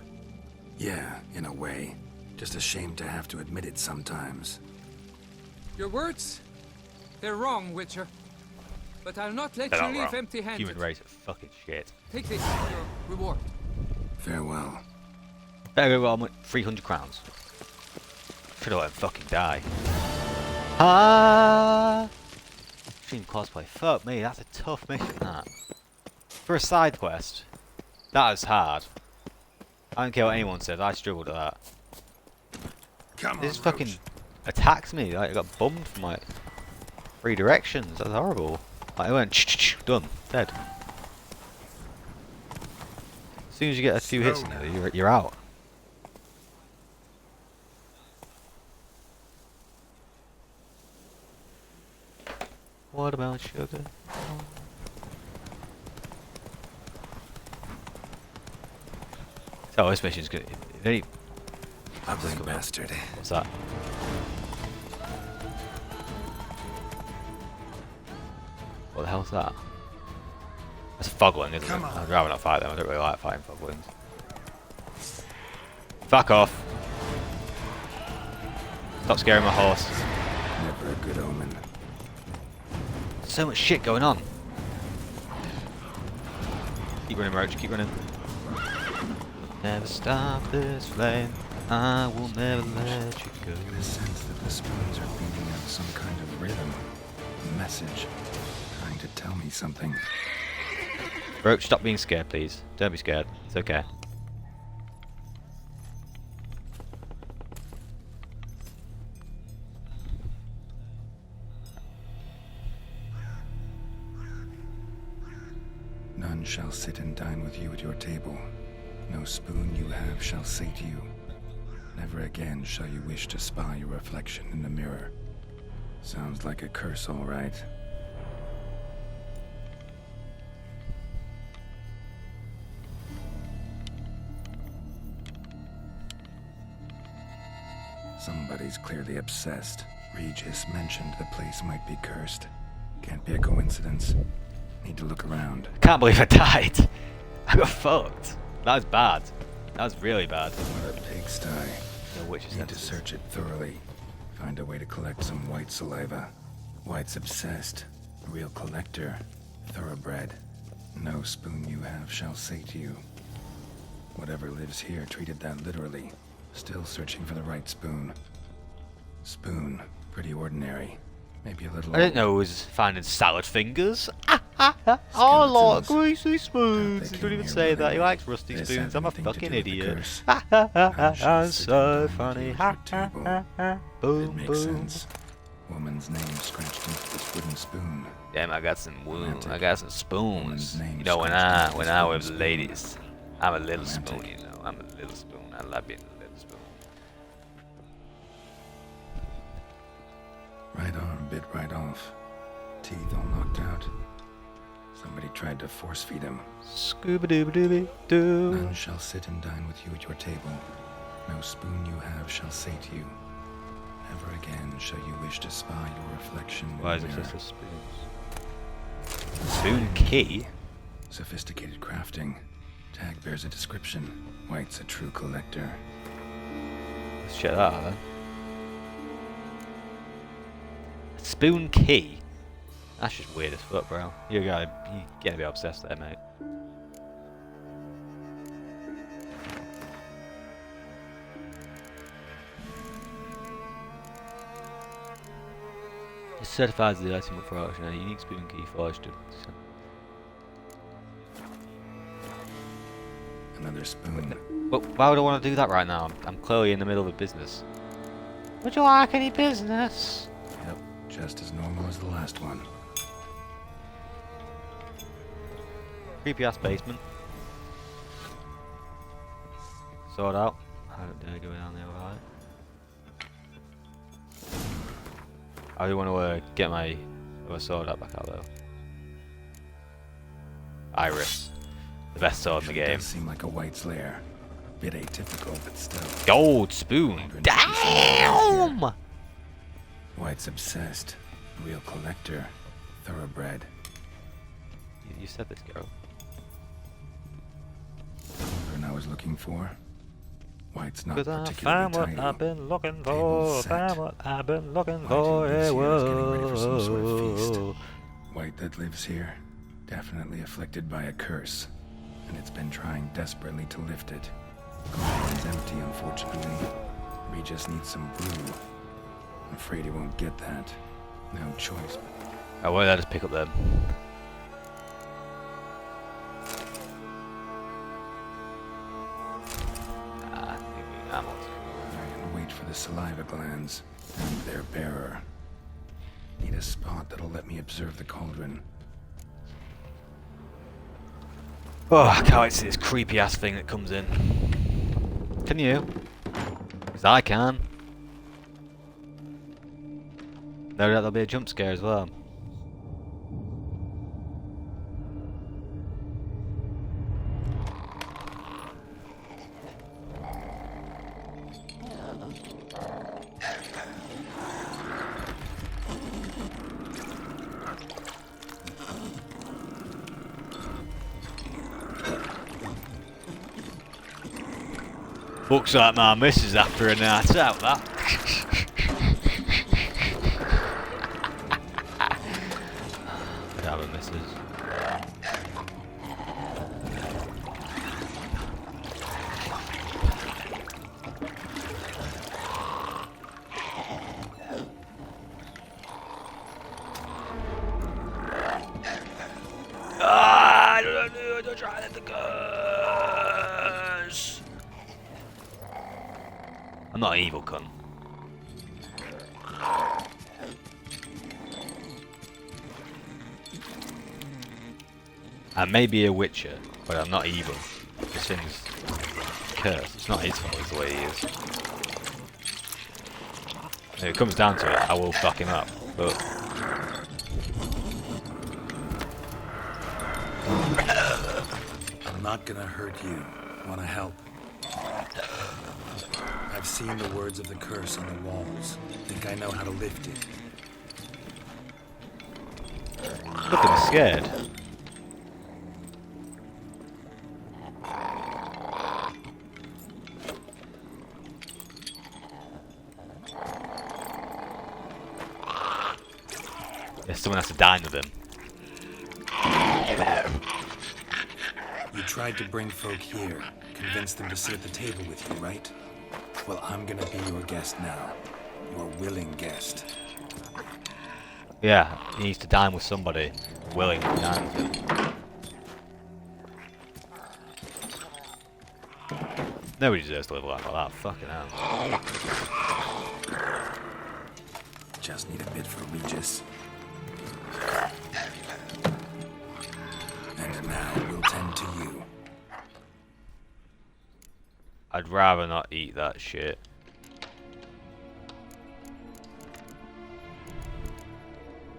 Yeah, in a way. Just ashamed to have to admit it sometimes. Your words? They're wrong, Witcher. But I'll not let They're you not leave wrong. empty-handed. Human race are fucking shit. Take this as your reward. Farewell. Better go on with 300 crowns. Should have let him fucking die. Ah! Stream cosplay. Fuck me, that's a tough mission, that. For a side quest, that is hard. I don't care what anyone says, I struggled at that. Come This fucking attacks me, like I got bummed from like 3 directions, that's horrible. Like, I went done, dead. As soon as you get a few hits in there, you're out. Watermelon sugar. Oh, this mission's good. Ugly bastard. What's that? What the hell's that? That's a fogling, isn't Come it? on. I'd rather not fight them. I don't really like fighting foglings. Fuck off! Stop scaring my horse. Never a good omen. So much shit going on. Keep running, Roach. Keep running. Never stop this flame. I will never let you go. I sense that the spoons are beating out some kind of rhythm. A message. Trying to tell me something. Roach, stop being scared, please. Don't be scared. It's okay. None shall sit and dine with you at your table. No spoon you have shall sate you. Never again shall you wish to spy your reflection in the mirror. Sounds like a curse, all right. Somebody's clearly obsessed. Regis mentioned the place might be cursed. Can't be a coincidence. Need to look around. Can't believe I died. I got fucked. That was bad. That was really bad. What a pigsty. No witches Need to senses. search it thoroughly. Find a way to collect some white saliva. White's obsessed. A real collector. Thoroughbred. No spoon you have shall sate you. Whatever lives here treated that literally. Still searching for the right spoon. Spoon. Pretty ordinary. Maybe a little I didn't know it was finding salad fingers. Oh, look, Skeletons. greasy spoons. They He came don't even here say that. He willingly. likes rusty This spoons. has I'm a anything to fucking do with the idiot. curse. I shall sit So down funny. with you at your table. It Boom, makes boom. sense. Woman's name scratched into this wooden spoon. Damn, I got some wounds. Romantic. I got some Woman's spoons. name You know, when scratched into this I wooden with spoon. ladies, I'm a little Romantic. spoon. You know, I'm a little spoon. I love being a little spoon. Right arm bit right off. Teeth all knocked out. Somebody tried to force feed him. Scooba dooba dooby doo. None shall sit and dine with you at your table. No spoon you have shall sate you. Never again shall you wish to spy your reflection in Why is the it mirror. just a spoon? Spoon key? Sophisticated crafting. Tag bears a description. White's a true collector. Let's check that out then. Spoon key? That's just weird as fuck, bro. You gotta be obsessed there, mate. certifies the item for auction and a unique spoon key forged. Another spoon. But why would I want to do that right now? I'm clearly in the middle of a business. Would you like any business? Yep, just as normal as the last one. Creepy ass basement. Sort out. How dare I go down the other side? I do want to get my other sword out back out though. Iris. The best sword in the game. Does seem like a White's lair. Bit atypical, but still. Gold spoon! Damn! White's obsessed. Real collector. Thoroughbred. You said this, girl. And I was looking for. White's not Cause I particularly found what tidy. I've been looking Table for. set. Found what I've been looking White for. who lives here is getting ready for some sort of feast. Whoa. White that lives here, definitely afflicted by a curse, and it's been trying desperately to lift it. It's empty, unfortunately. We just need some brew. I'm afraid he won't get that. No choice. Oh, why did I just pick up them? Animals. And wait for the saliva glands and their bearer. Need a spot that'll let me observe the cauldron. Oh, I can't wait to see this creepy ass thing that comes in. Can you? Because I can. No doubt there'll be a jump scare as well. Looks like my missus after a night out, that. Could have a missus. I don't try to curse. I'm not an evil cunt. I may be a witcher, but I'm not evil. This thing's cursed. It's not his fault, it's the way he is. If it comes down to it, I will fuck him up, but... I'm not gonna hurt you. Wanna help? I've seen the words of the curse on the walls. Think I know how to lift it. Look at him scared. Yes, someone has to dine with him. You tried to bring folk here, convince them to sit at the table with you, right? Well, I'm gonna be your guest now. Your willing guest. Yeah, he needs to dine with somebody willing to dine with him. Nobody deserves to live a life like that, fucking hell. Just need a bit for Regis. And now we'll tend to you. I'd rather not eat that shit.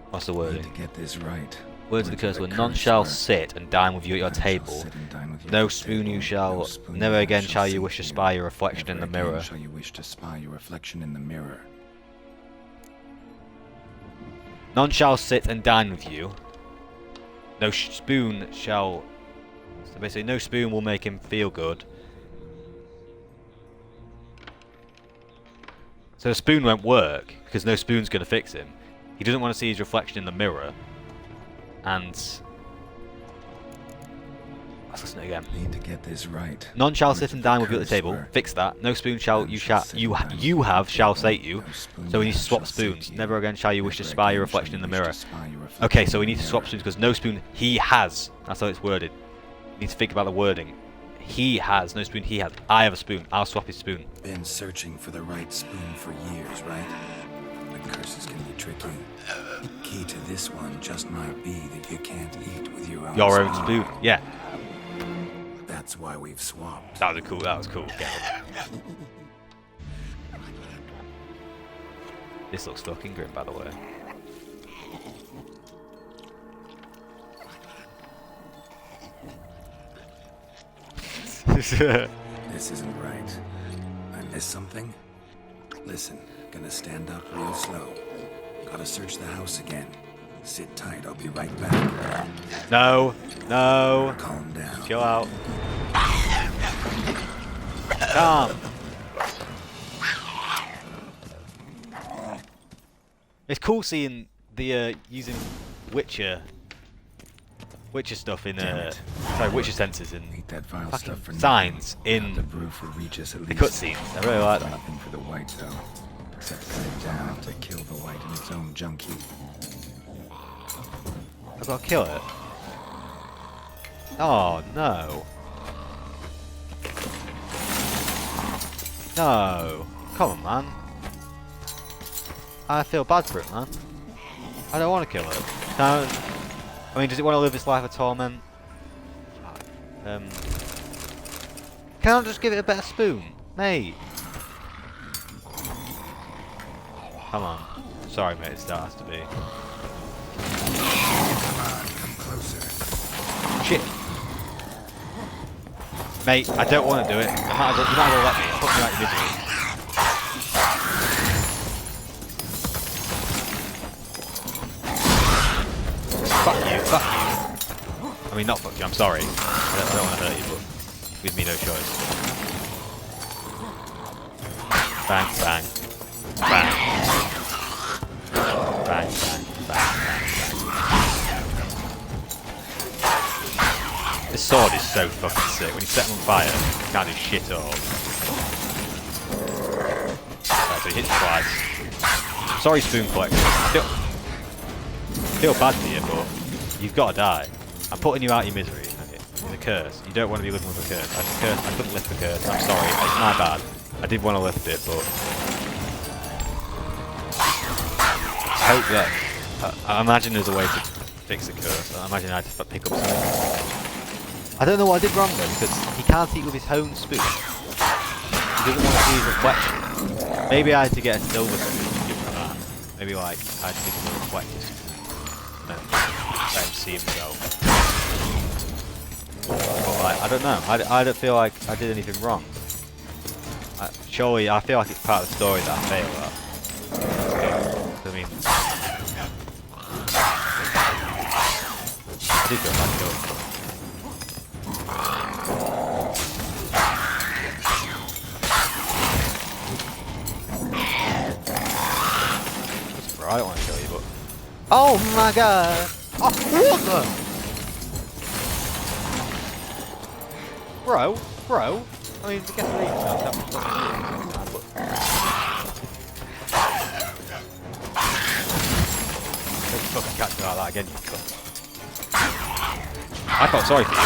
What's the Need wording? to get this right. Words of the curse were: none shall sit and dine with you at your None shall table. sit and dine with you No at your spoon you table. shall. No spoon Never you again shall you sit wish to here. spy your reflection in the Never again mirror. shall you wish to spy your reflection in the mirror. None shall sit and dine with you. No spoon shall. So basically, no spoon will make him feel good. So a spoon won't work because no spoon's going to fix him. He doesn't want to see his reflection in the mirror. And Let's listen to it again. Need to get this right. None shall Words sit of and the dine with you at the curse table. were, Fix that. No spoon shall "None you shall shall sit you and dine with you you have at shall the sate table. you. No spoon So we need to shall swap sit spoons. you. Never again shall you wish to Never spy your again shall reflection in you the wish mirror. to spy your reflection Okay, so we in need the to swap mirror. spoons because no spoon he has. That's how it's worded. You need to think about the wording. He has no spoon. He has. I have a spoon. I'll swap his spoon. Been searching for the right spoon for years, right? The curses can be tricky. Key to this one just might be that you can't eat with your own Your own spoon. Yeah, That's why we've swapped. that was cool. That was cool. Yeah. This looks fucking grim, by the way. This isn't right. I missed something? Listen, gonna stand up real slow. Gotta search the house again. Sit tight, I'll be right back. No, no. Calm down. Chill out. Calm. It's cool seeing the using Witcher stuff in Damn it. sorry, Witcher senses in Eat that vile fucking stuff for signs nothing. in The proof will reach us at the least. cutscenes. I really like that. Nothing for the white though. Except cut it down to kill the white in its own junk heap. I've got to kill it. Oh no. No. Come on, man. I feel bad for it, man. I don't want to kill it. No. I mean, does it want to live its life of torment? Can I just give it a better spoon? Mate. Come on. Sorry, mate, it still has to be. Come closer. Shit. Mate, I don't want to do it. You might as well let me. Put me out your misery. Fuck you, fuck you. I mean, not fuck you, I'm sorry. I don't want to hurt you, but with me no choice. Bang, bang. Bang. Bang, bang, bang, bang, bang. This sword is so fucking sick. When you set him on fire, you can't do shit at all. Right, so he hits twice. Sorry, Spoon Collector. I feel bad for you, but you've got to die. I'm putting you out of your misery. Okay? It's a curse. You don't want to be living with a curse. I couldn't lift the curse. I'm sorry. It's my bad. I did want to lift it, but I hope that. I imagine there's a way to fix the curse. I imagine I had to pick up something. I don't know what I did wrong though, because he can't eat with his own spoon. He doesn't want to use a reflection. Maybe I had to get a silver spoon to give him that. Maybe like I had to give him a reflector spoon. And then let him see himself. But like, I don't know. I don't feel like I did anything wrong. Surely, I feel like it's part of the story that I failed at. I mean, I did feel like it. I don't want to kill you, but... Oh my god! Oh, what the? Bro? I mean, the guess what that was don't fucking catch me like that again, you cunt. I felt sorry for you.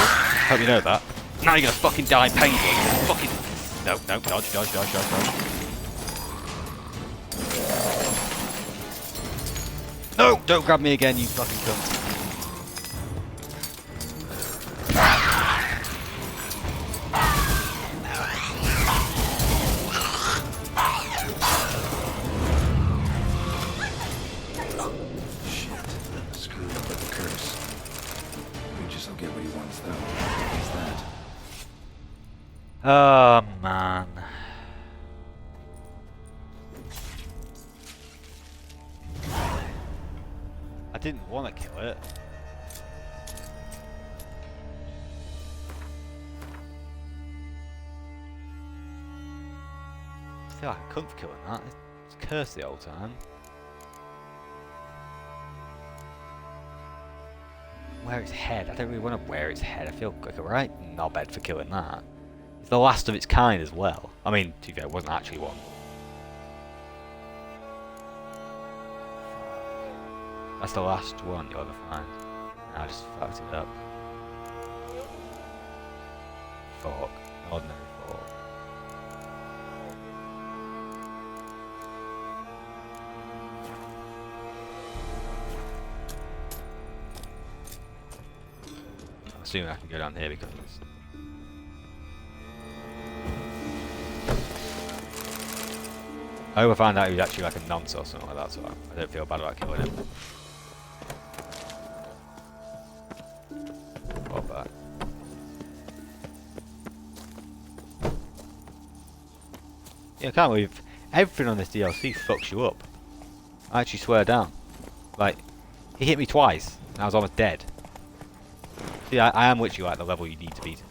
Hope you know that. Now you're gonna fucking die painfully. Fucking... No, dodge. No! Don't grab me again, you fucking cunt. Shit. Screwed up with the curse. Regis will get what he wants though. What's that? Oh, man. I didn't want to kill it. I feel like I couldn't kill that. It's cursed the whole time. wear its head. I don't really want to wear its head. I feel like a right knobhead for killing that. It's the last of its kind as well. I mean, to be fair, it wasn't actually one. That's the last one you'll ever find. I just fucked it up. Fork. Ordinary fork. I'm assuming I can go down here because it's... I hope I find out he was actually like a nonce or something like that, so I don't feel bad about killing him. What back? Yeah, I can't believe everything on this DLC fucks you up. I actually swear down. Like, he hit me twice, and I was almost dead. See, I am literally like the level you need to beat.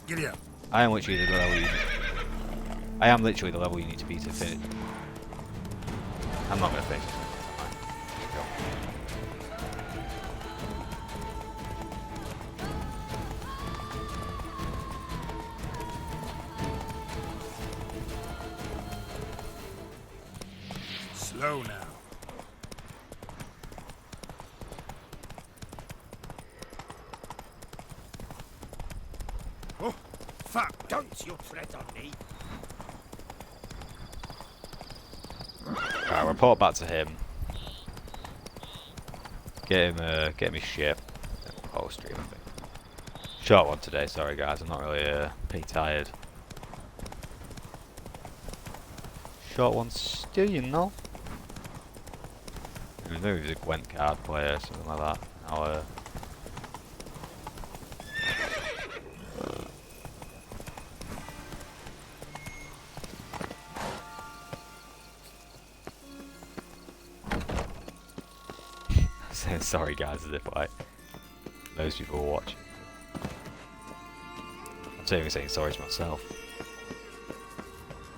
Giddy up. I am literally the level you need. I am literally the level you need to beat to finish. I'm not gonna finish this one. Slow now. Oh, fuck! Don't you tread on me! Alright, report back to him. Get him his ship. Whole stream, I think. Short one today, sorry guys, I'm not really pretty tired. Short one still, you know. Maybe he's a Gwent card player or something like that. I'll saying sorry guys as if like those people are watching. I'm even saying sorry to myself.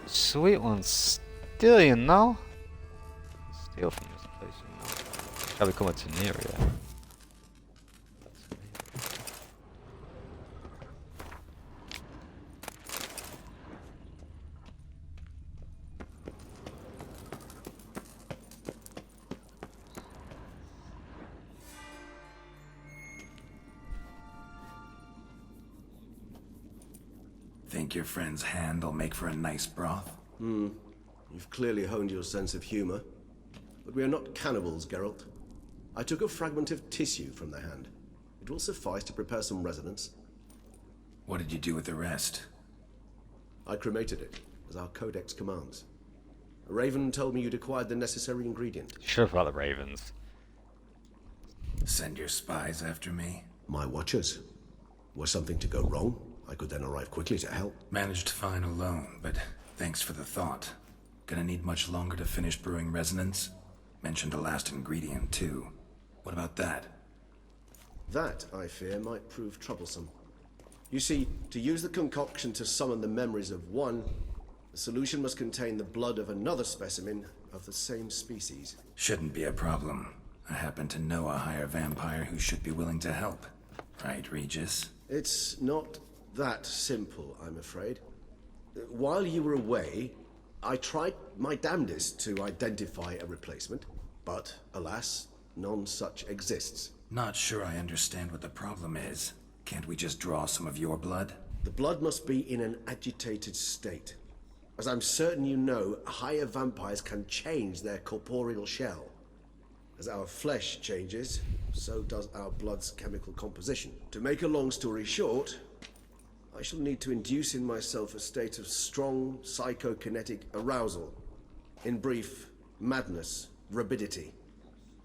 Sweet one still, you know. Steal from this place, you know. Shall become a Teneria. Think your friend's hand will make for a nice broth? You've clearly honed your sense of humor. But we are not cannibals, Geralt. I took a fragment of tissue from the hand. It will suffice to prepare some resonance. What did you do with the rest? I cremated it, as our codex commands. A raven told me you'd acquired the necessary ingredient. Shut up about the ravens. Send your spies after me? My watchers. Were something to go wrong, I could then arrive quickly to help. Managed fine alone, but thanks for the thought. Gonna need much longer to finish brewing resonance? Mentioned a last ingredient, too. What about that? That, I fear, might prove troublesome. You see, to use the concoction to summon the memories of one, the solution must contain the blood of another specimen of the same species. Shouldn't be a problem. I happen to know a higher vampire who should be willing to help. Right, Regis? It's not that simple, I'm afraid. While you were away, I tried my damnedest to identify a replacement, but alas, none such exists. Not sure I understand what the problem is. Can't we just draw some of your blood? The blood must be in an agitated state. As I'm certain you know, higher vampires can change their corporeal shell. As our flesh changes, so does our blood's chemical composition. To make a long story short, I shall need to induce in myself a state of strong psychokinetic arousal. In brief, madness, rabidity.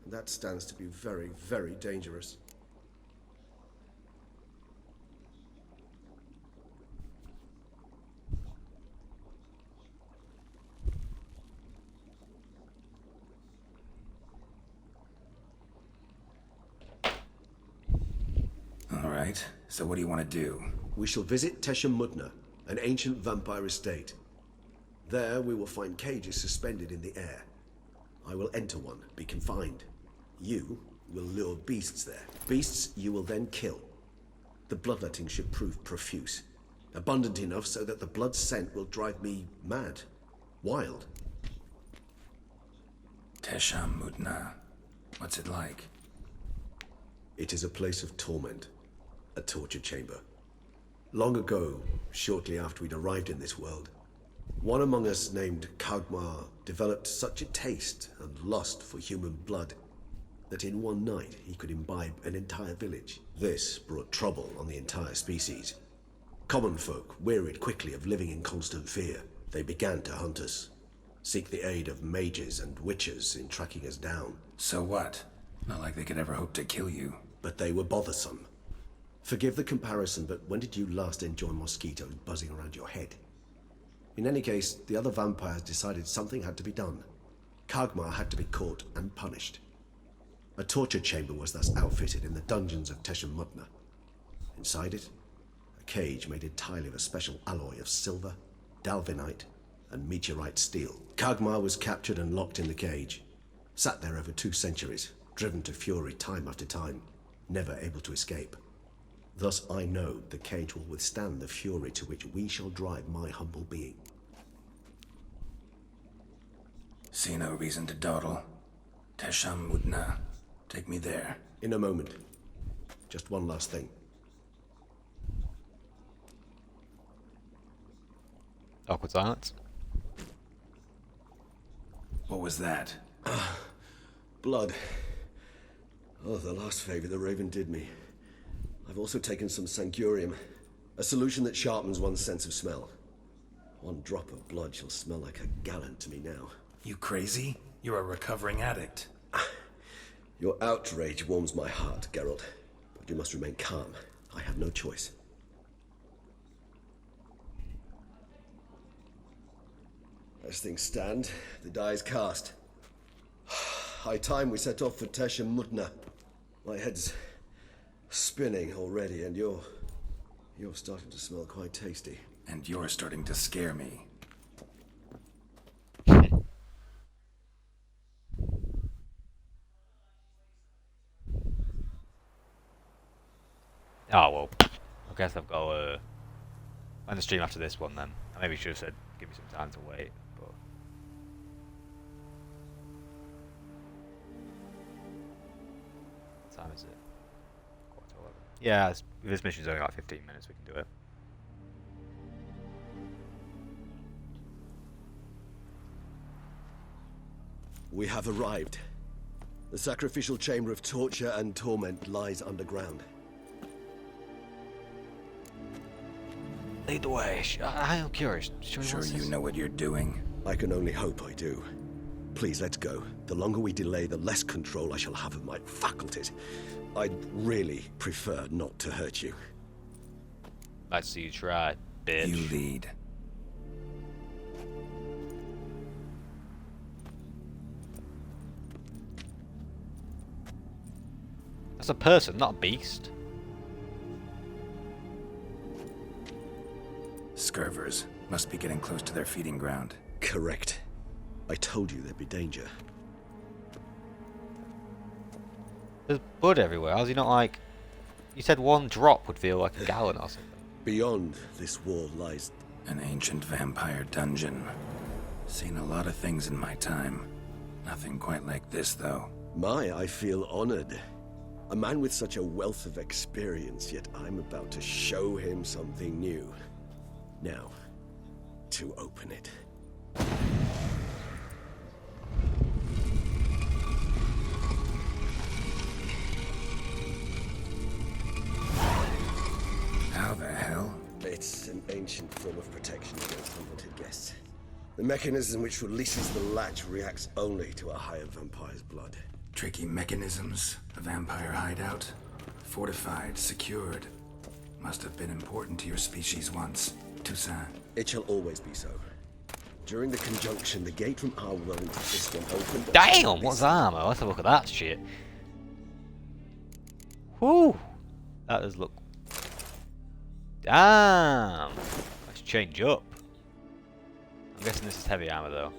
And that stands to be very, very dangerous. Alright, so what do you want to do? We shall visit Tesha Mudna, an ancient vampire estate. There we will find cages suspended in the air. I will enter one, be confined. You will lure beasts there. Beasts you will then kill. The bloodletting should prove profuse. Abundant enough so that the blood scent will drive me mad. Wild. Tesham Mutna. What's it like? It is a place of torment. A torture chamber. Long ago, shortly after we'd arrived in this world, one among us named Kagmar developed such a taste and lust for human blood that in one night he could imbibe an entire village. This brought trouble on the entire species. Common folk wearied quickly of living in constant fear. They began to hunt us, seek the aid of mages and witches in tracking us down. So what? Not like they could ever hope to kill you. But they were bothersome. Forgive the comparison, but when did you last enjoy mosquitoes buzzing around your head? In any case, the other vampires decided something had to be done. Kagmar had to be caught and punished. A torture chamber was thus outfitted in the dungeons of Tesham Mutna. Inside it, a cage made entirely of a special alloy of silver, dalvinite, and meteorite steel. Kagmar was captured and locked in the cage. Sat there over 2 centuries, driven to fury time after time, never able to escape. Thus I know the cage will withstand the fury to which we shall drive my humble being. See no reason to dawdle. Tesham Mutna. Take me there. In a moment. Just one last thing. Awkward silence. What was that? Blood. Oh, the last favor the Raven did me. I've also taken some Sancurium, a solution that sharpens one's sense of smell. 1 drop of blood shall smell like a gallon to me now. You crazy? You're a recovering addict. Your outrage warms my heart, Geralt. But you must remain calm. I have no choice. As things stand, the die is cast. High time we set off for Tesham Mutna. My head's spinning already, and you're starting to smell quite tasty. And you're starting to scare me. Oh, well. I guess I've got to end the stream after this one then. I maybe should have said give me some time to wait, but... What time is it? 11:15. Yeah, this mission's only like 15 minutes, we can do it. We have arrived. The sacrificial chamber of torture and torment lies underground. Lead the way. I am curious. Sure you know what you're doing? I can only hope I do. Please, let's go. The longer we delay, the less control I shall have of my faculties. I'd really prefer not to hurt you. Let's see you try, bitch. You lead. That's a person, not a beast. Scurvers. Must be getting close to their feeding ground. Correct. I told you there'd be danger. There's blood everywhere. How's he not like... You said 1 drop would feel like a gallon or something. Beyond this wall lies... An ancient vampire dungeon. Seen a lot of things in my time. Nothing quite like this, though. I feel honored. A man with such a wealth of experience, yet I'm about to show him something new. Now, to open it. How the hell? It's an ancient form of protection against unwanted guests. The mechanism which releases the latch reacts only to a higher vampire's blood. Tricky mechanisms. A vampire hideout. Fortified, secured. Must have been important to your species once. Toussaint. It shall always be so. During the conjunction, the gate from our world into this one opened. Damn, what's armor? Let's have a look at that shit. Whoo! That does look... Damn! Let's change up. I'm guessing this is heavy armor though.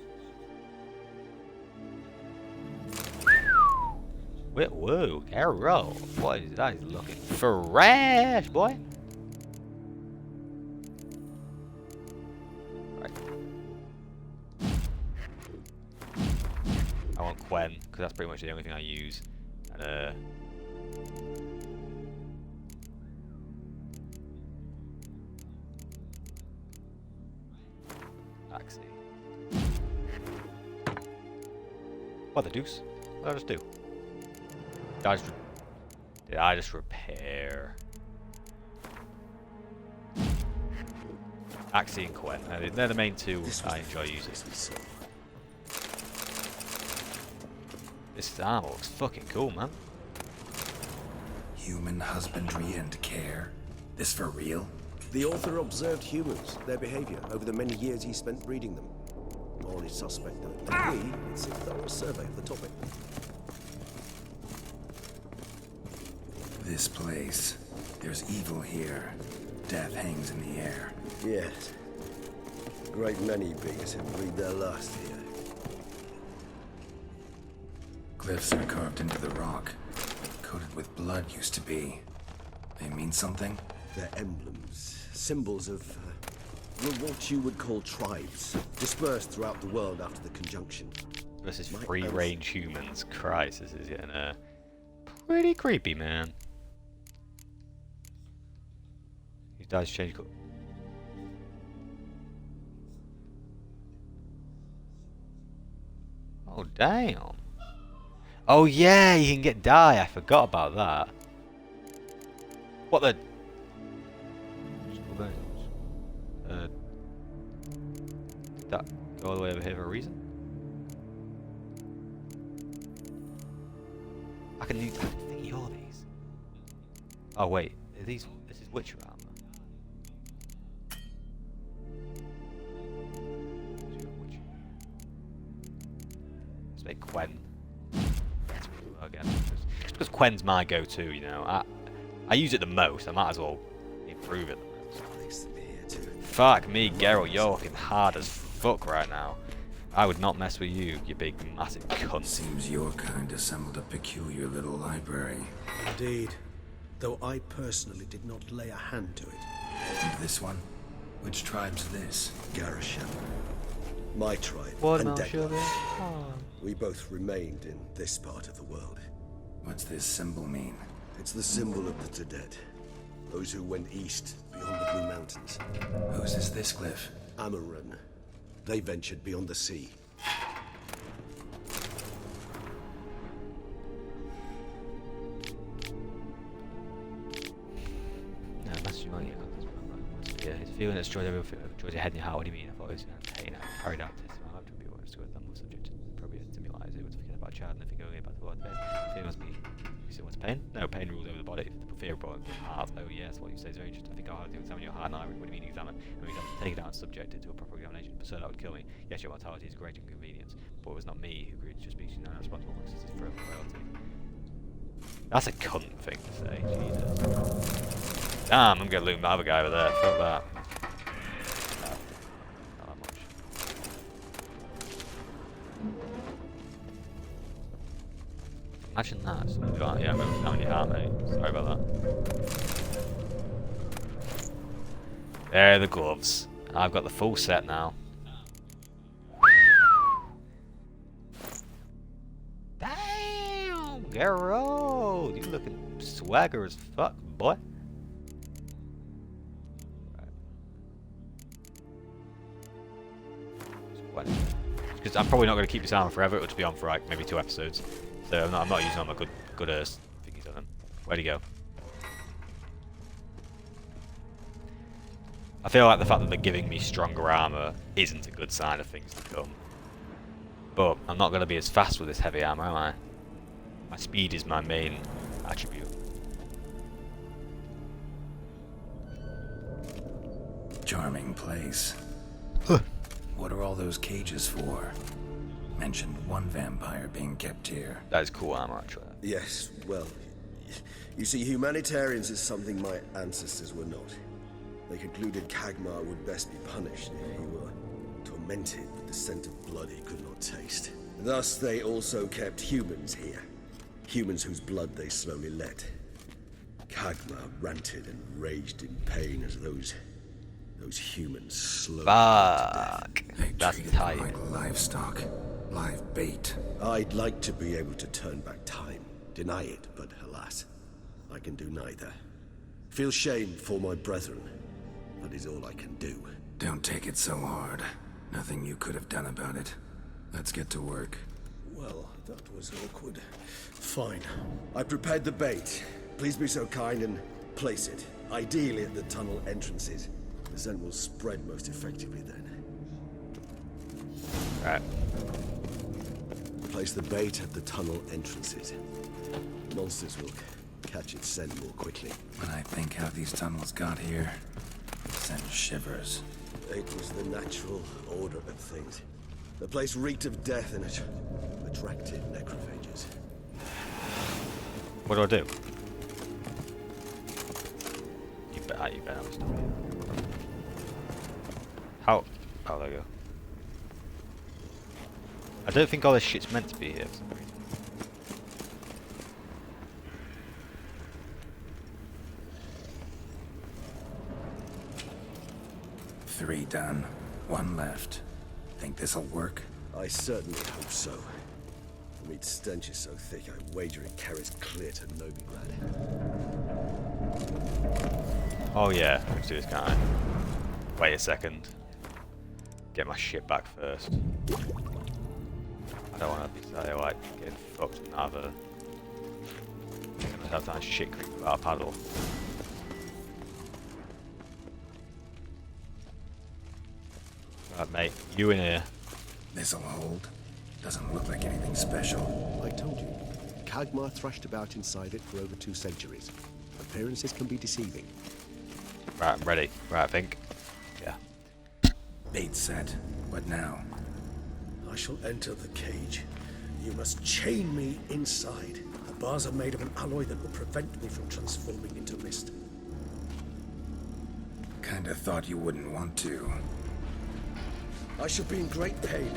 Wait, whoa, arrow. Boy, that is looking fresh, boy. Right. I want Quen, because that's pretty much the only thing I use. And, Axie. What the deuce? What did I just do? Did I just repair? Axie and Quen. They're the main two I enjoy using. This armor looks fucking cool, man. Human husbandry and care. This for real? The author observed humans, their behavior, over the many years he spent breeding them. Morally suspect though it may be, it's a thorough survey of the topic. This place. There's evil here. Death hangs in the air. Yes. A great many beings have breathed their last here. Glyphs are carved into the rock. Coated with blood used to be. They mean something? They're emblems, symbols of what you would call tribes, dispersed throughout the world after the conjunction. This is free-range humans. Christ, this is getting pretty creepy, man. These guys change colour. Oh damn! Oh yeah, you can get dye. I forgot about that. What the? Did that go all the way over here for a reason? I can think all these. Oh wait, are these? This is Witcher armor. Let's make Quen. Again, just because Quen's my go-to, you know. I use it the most. I might as well improve it. Fuck me, Geralt, you're looking hard as fuck right now. I would not mess with you, you big massive cunt. Seems your kind assembled a peculiar little library. Indeed, though I personally did not lay a hand to it. And this one? Which tribe's this? Garasham. My tribe What and am I sure Deckard. We both remained in this part of the world. What's this symbol mean? It's the symbol of the Tedet. Those who went east, beyond the Blue Mountains. Whose is this glyph? Amaran. They ventured beyond the sea. No, message you on yeah, his feeling that destroys everything, destroys your head and your heart. What do you mean? I thought it was pain. Carried out this. I have to be honest with them. Was subject to probably stimuli. It was forget about child and if you go about the world. Fear must be. You see what's pain? No, pain rules over the body. The fear brought the heart. Oh yes, what you say is very interesting. I think I'll have to examine your heart now. What do you mean examine? And we have to take it out and subject it to a proper examination. So that would kill me. Yes, your mortality is a great inconvenience, but it was not me who agreed to just be responsible for this frailty. That's a cunt thing to say. Jesus. Damn, I'm gonna loom that other guy over there. Fuck that. No, not that much. Imagine that. So, yeah, I'm found your heart, mate. Sorry about that. There are the gloves. I've got the full set now. Damn, Geralt, you looking swagger as fuck, boy. Because I'm probably not going to keep this armor forever. It'll just be on for like maybe 2 episodes. So I'm not using all my good thingies on them. Where'd he go? I feel like the fact that they're giving me stronger armor isn't a good sign of things to come. But I'm not going to be as fast with this heavy armor, am I? My speed is my main attribute. Charming place. What are all those cages for? Mentioned one vampire being kept here. That is cool armor, actually. Yes, well, you see, humanitarians is something my ancestors were not. They concluded Kagmar would best be punished if he were tormented with the scent of blood he could not taste. Thus, they also kept humans here. Humans whose blood they slowly let. Kagma ranted and raged in pain as those humans slowly Fuck. They That's treated them tight. like livestock. Live bait. I'd like to be able to turn back time, deny it, but alas, I can do neither. Feel shame for my brethren. That is all I can do. Don't take it so hard. Nothing you could have done about it. Let's get to work. Well, that was awkward. Fine. I prepared the bait. Please be so kind and place it. Ideally at the tunnel entrances. The scent will spread most effectively then. Right. Place the bait at the tunnel entrances. Monsters will catch its scent more quickly. When I think how these tunnels got here, it sends shivers. It was the natural order of things. The place reeked of death and it attracted necrophages. What do I do? You better have stuff here. How? Oh, there you go. I don't think all this shit's meant to be here. For some reason. 3 done. 1 left. Think this'll work? I certainly hope so. The meat stench is so thick, I wager it carries clear to Novigrad. Oh yeah, let's do this, can't I? Wait a second. Get my shit back first. I don't want to be like getting fucked and have a that shit creep without a paddle. Right, mate, you in here. This'll hold. Doesn't look like anything special. I told you. Kagmar thrashed about inside it for over 2 centuries. Appearances can be deceiving. Right, I'm ready. Right, I think. Yeah. Bait set. What now? I shall enter the cage. You must chain me inside. The bars are made of an alloy that will prevent me from transforming into mist. Kinda thought you wouldn't want to. I shall be in great pain.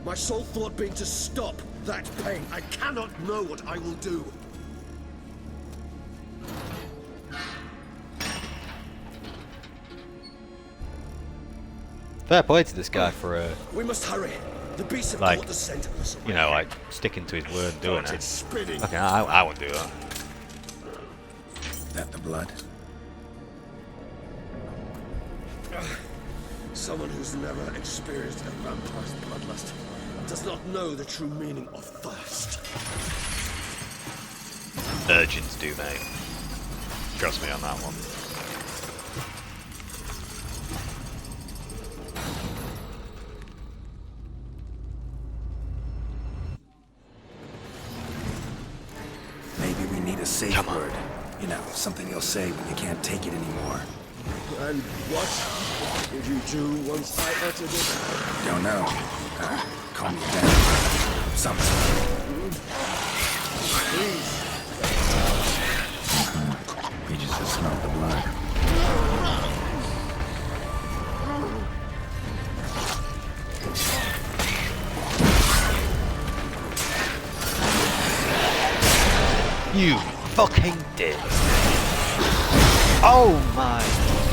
My sole thought being to stop that pain. I cannot know what I will do. Fair play to this guy for We must hurry. The beasts have Like, caught the scent of us. you know, like sticking to his word and doing It's it. spinning. Okay, I won't do that. That the blood? Someone who's never experienced a vampire's bloodlust does not know the true meaning of thirst. Virgins do, mate. Trust me on that one. Maybe we need a safe Come on. word. You know, something you'll say when you can't take it anymore. And what did you do once I uttered it? Don't know. Calm you down. Something. Please. You just smell the blood. You fucking did. Oh my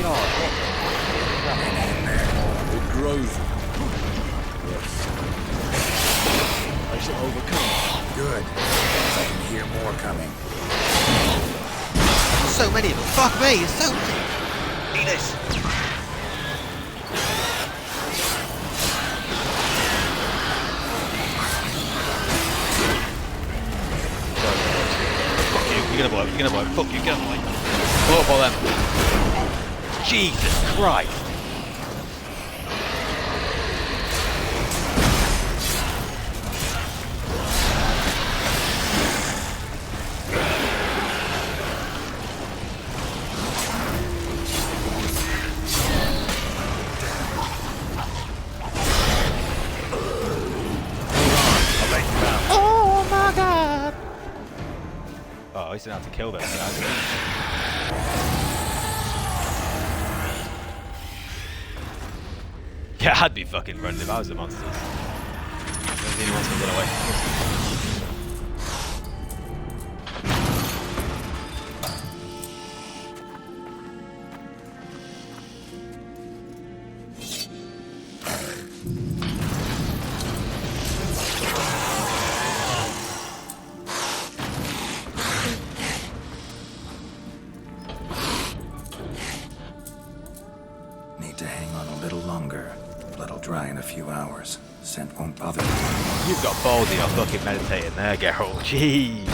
god. It grows. Yes. I shall overcome. Good. I can hear more coming. So many of them. Fuck me, there's so many. Need this. Fuck you, you're gonna blow, you're gonna blow. Fuck you, get away. Blow up all them. Jesus Christ. Oh my god! Oh, he's gonna have to kill those guys. Yeah, I'd be fucking running if I was the monsters. I don't think he wants to get away. Blood will dry in a few hours. Scent won't bother me. You've got balls, you're fucking meditating there, Geralt. Jeez.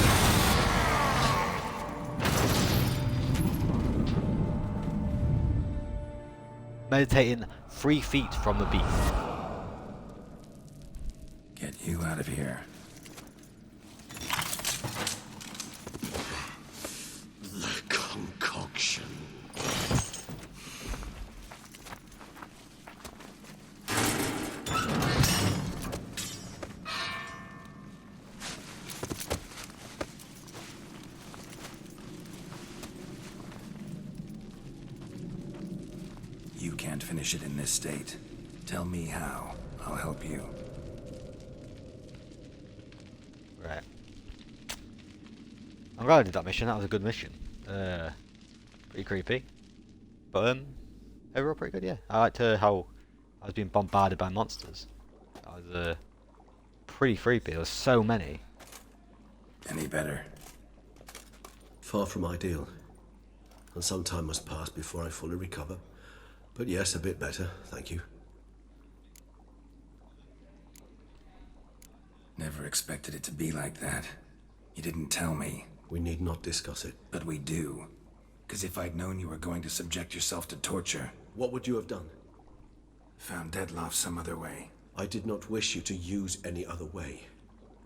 Meditating 3 feet from the beast. Get you out of here. The concoction. You can't finish it in this state. Tell me how. I'll help you. Right. I'm glad I did that mission. That was a good mission. Pretty creepy, but overall pretty good. Yeah, I liked how I was being bombarded by monsters. That was pretty creepy. There was so many. Any better? Far from ideal. And some time must pass before I fully recover. But yes, a bit better, thank you. Never expected it to be like that. You didn't tell me. We need not discuss it. But we do. Because if I'd known you were going to subject yourself to torture, What would you have done? found Dettlaff some other way. I did not wish you to use any other way.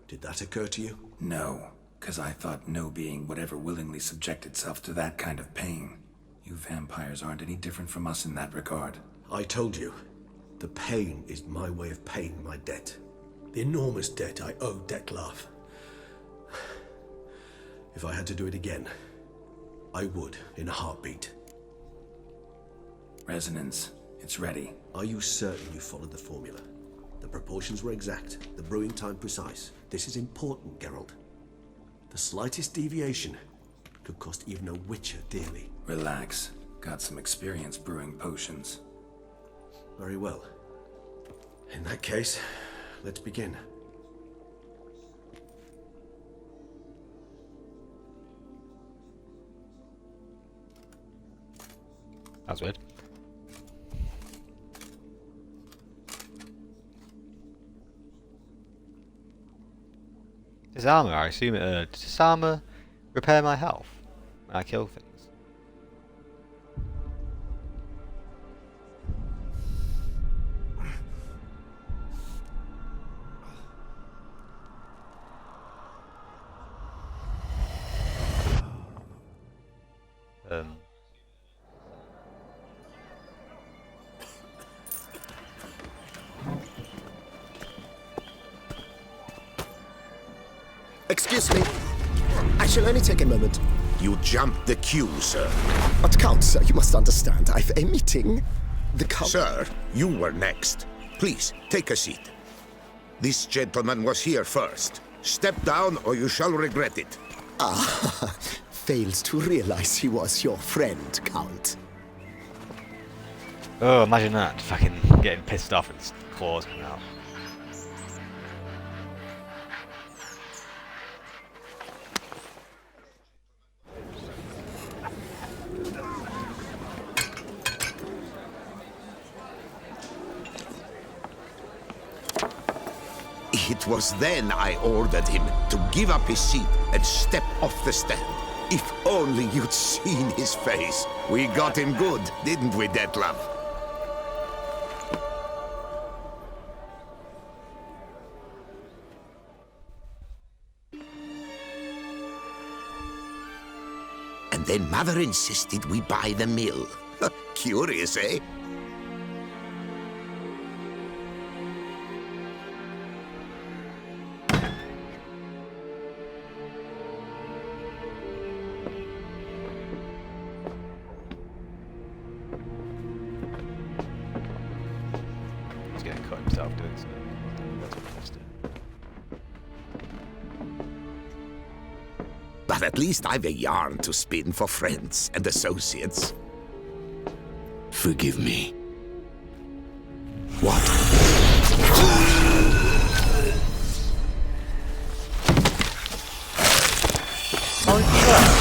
Did that occur to you? No, because I thought no being would ever willingly subject itself to that kind of pain. You vampires aren't any different from us in that regard. I told you, the pain is my way of paying my debt. The enormous debt I owe Dettlaff. If I had to do it again, I would in a heartbeat. Resonance, it's ready. Are you certain you followed the formula? The proportions were exact, the brewing time precise. This is important, Geralt. The slightest deviation could cost even a witcher dearly. Relax. Got some experience brewing potions. Very well. In that case, let's begin. That's weird. Disarmor, I assume it. Does disarmor repair my health when I kill things? Excuse me. I shall only take a moment. You jumped the queue, sir. But Count, sir, you must understand. I've a meeting. The Count... Sir, you were next. Please, take a seat. This gentleman was here first. Step down or you shall regret it. Ah, fails to realize he was your friend, Count. Oh, imagine that. Fucking getting pissed off and claws coming out. It was then I ordered him to give up his seat and step off the stand. If only you'd seen his face. We got him good, didn't we, Dettlaff? And then Mother insisted we buy the mill. Curious, eh? He's getting cut himself doing so. That's what he wants to do. But at least I've a yarn to spin for friends and associates. Forgive me. What? How did you do that?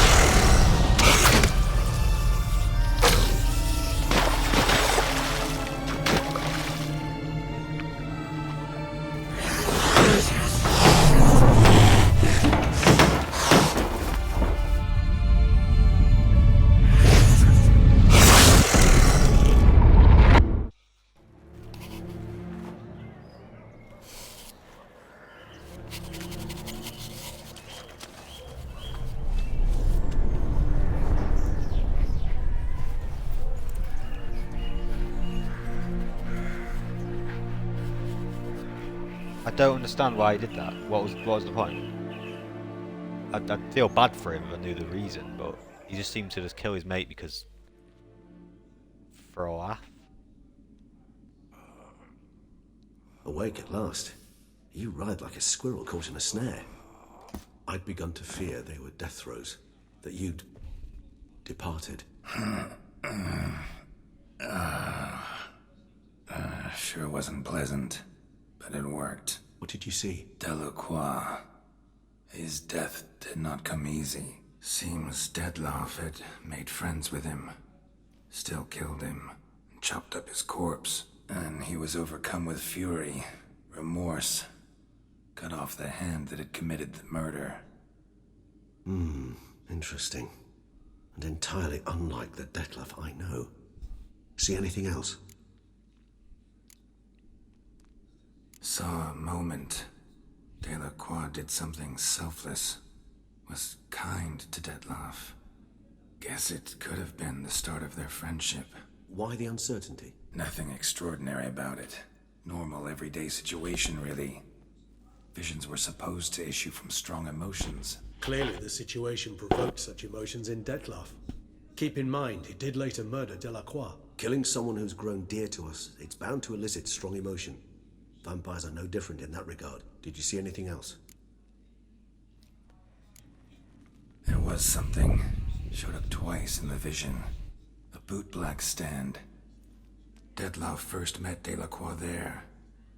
I don't understand why he did that. What was the point? I'd feel bad for him if I knew the reason, but he just seemed to just kill his mate because for a laugh. Awake at last. You ride like a squirrel caught in a snare. I'd begun to fear they were death throes, that you'd departed. Sure wasn't pleasant, but it worked. What did you see? Delacroix. His death did not come easy. Seems Dettlaff had made friends with him. Still killed him, and chopped up his corpse. And he was overcome with fury, remorse. Cut off the hand that had committed the murder. Interesting. And entirely unlike the Dettlaff I know. See anything else? Saw a moment. Delacroix did something selfless. Was kind to Dettlaff. Guess it could have been the start of their friendship. Why the uncertainty? Nothing extraordinary about it. Normal, everyday situation, really. Visions were supposed to issue from strong emotions. Clearly the situation provoked such emotions in Dettlaff. Keep in mind, he did later murder Delacroix. Killing someone who's grown dear to us, it's bound to elicit strong emotion. Vampires are no different in that regard. Did you see anything else? There was something. Showed up twice in the vision. A bootblack stand. Dettlaff first met Delacroix there.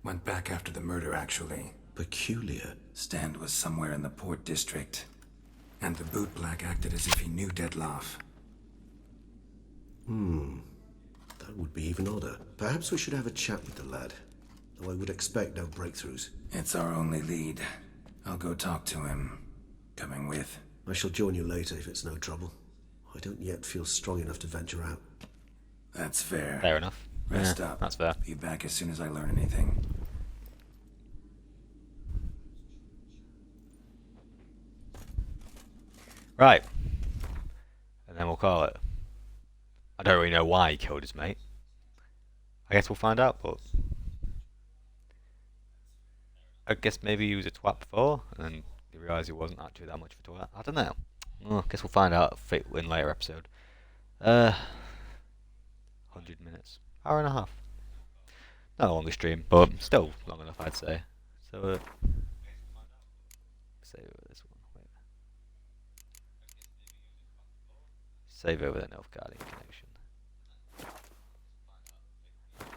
Went back after the murder, actually. Peculiar. Stand was somewhere in the Port District. And the bootblack acted as if he knew Dettlaff. That would be even odder. Perhaps we should have a chat with the lad. Though I would expect no breakthroughs. It's our only lead. I'll go talk to him. Coming with. I shall join you later if it's no trouble. I don't yet feel strong enough to venture out. That's fair. Fair enough. Rest Yeah, up. that's fair. Be back as soon as I learn anything. Right. And then we'll call it. I don't really know why he killed his mate. I guess we'll find out, but I guess maybe he was a twat before, and then he realised he wasn't actually that much of a twat. I don't know. Well, I guess we'll find out in later episode. 100 minutes. Hour and a half. Not a long stream, but still long enough, I'd say. So, save over this one. Wait. Save over the Nilfgaardian connection.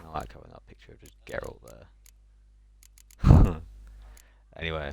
I like having that picture of just Geralt there. Anyway,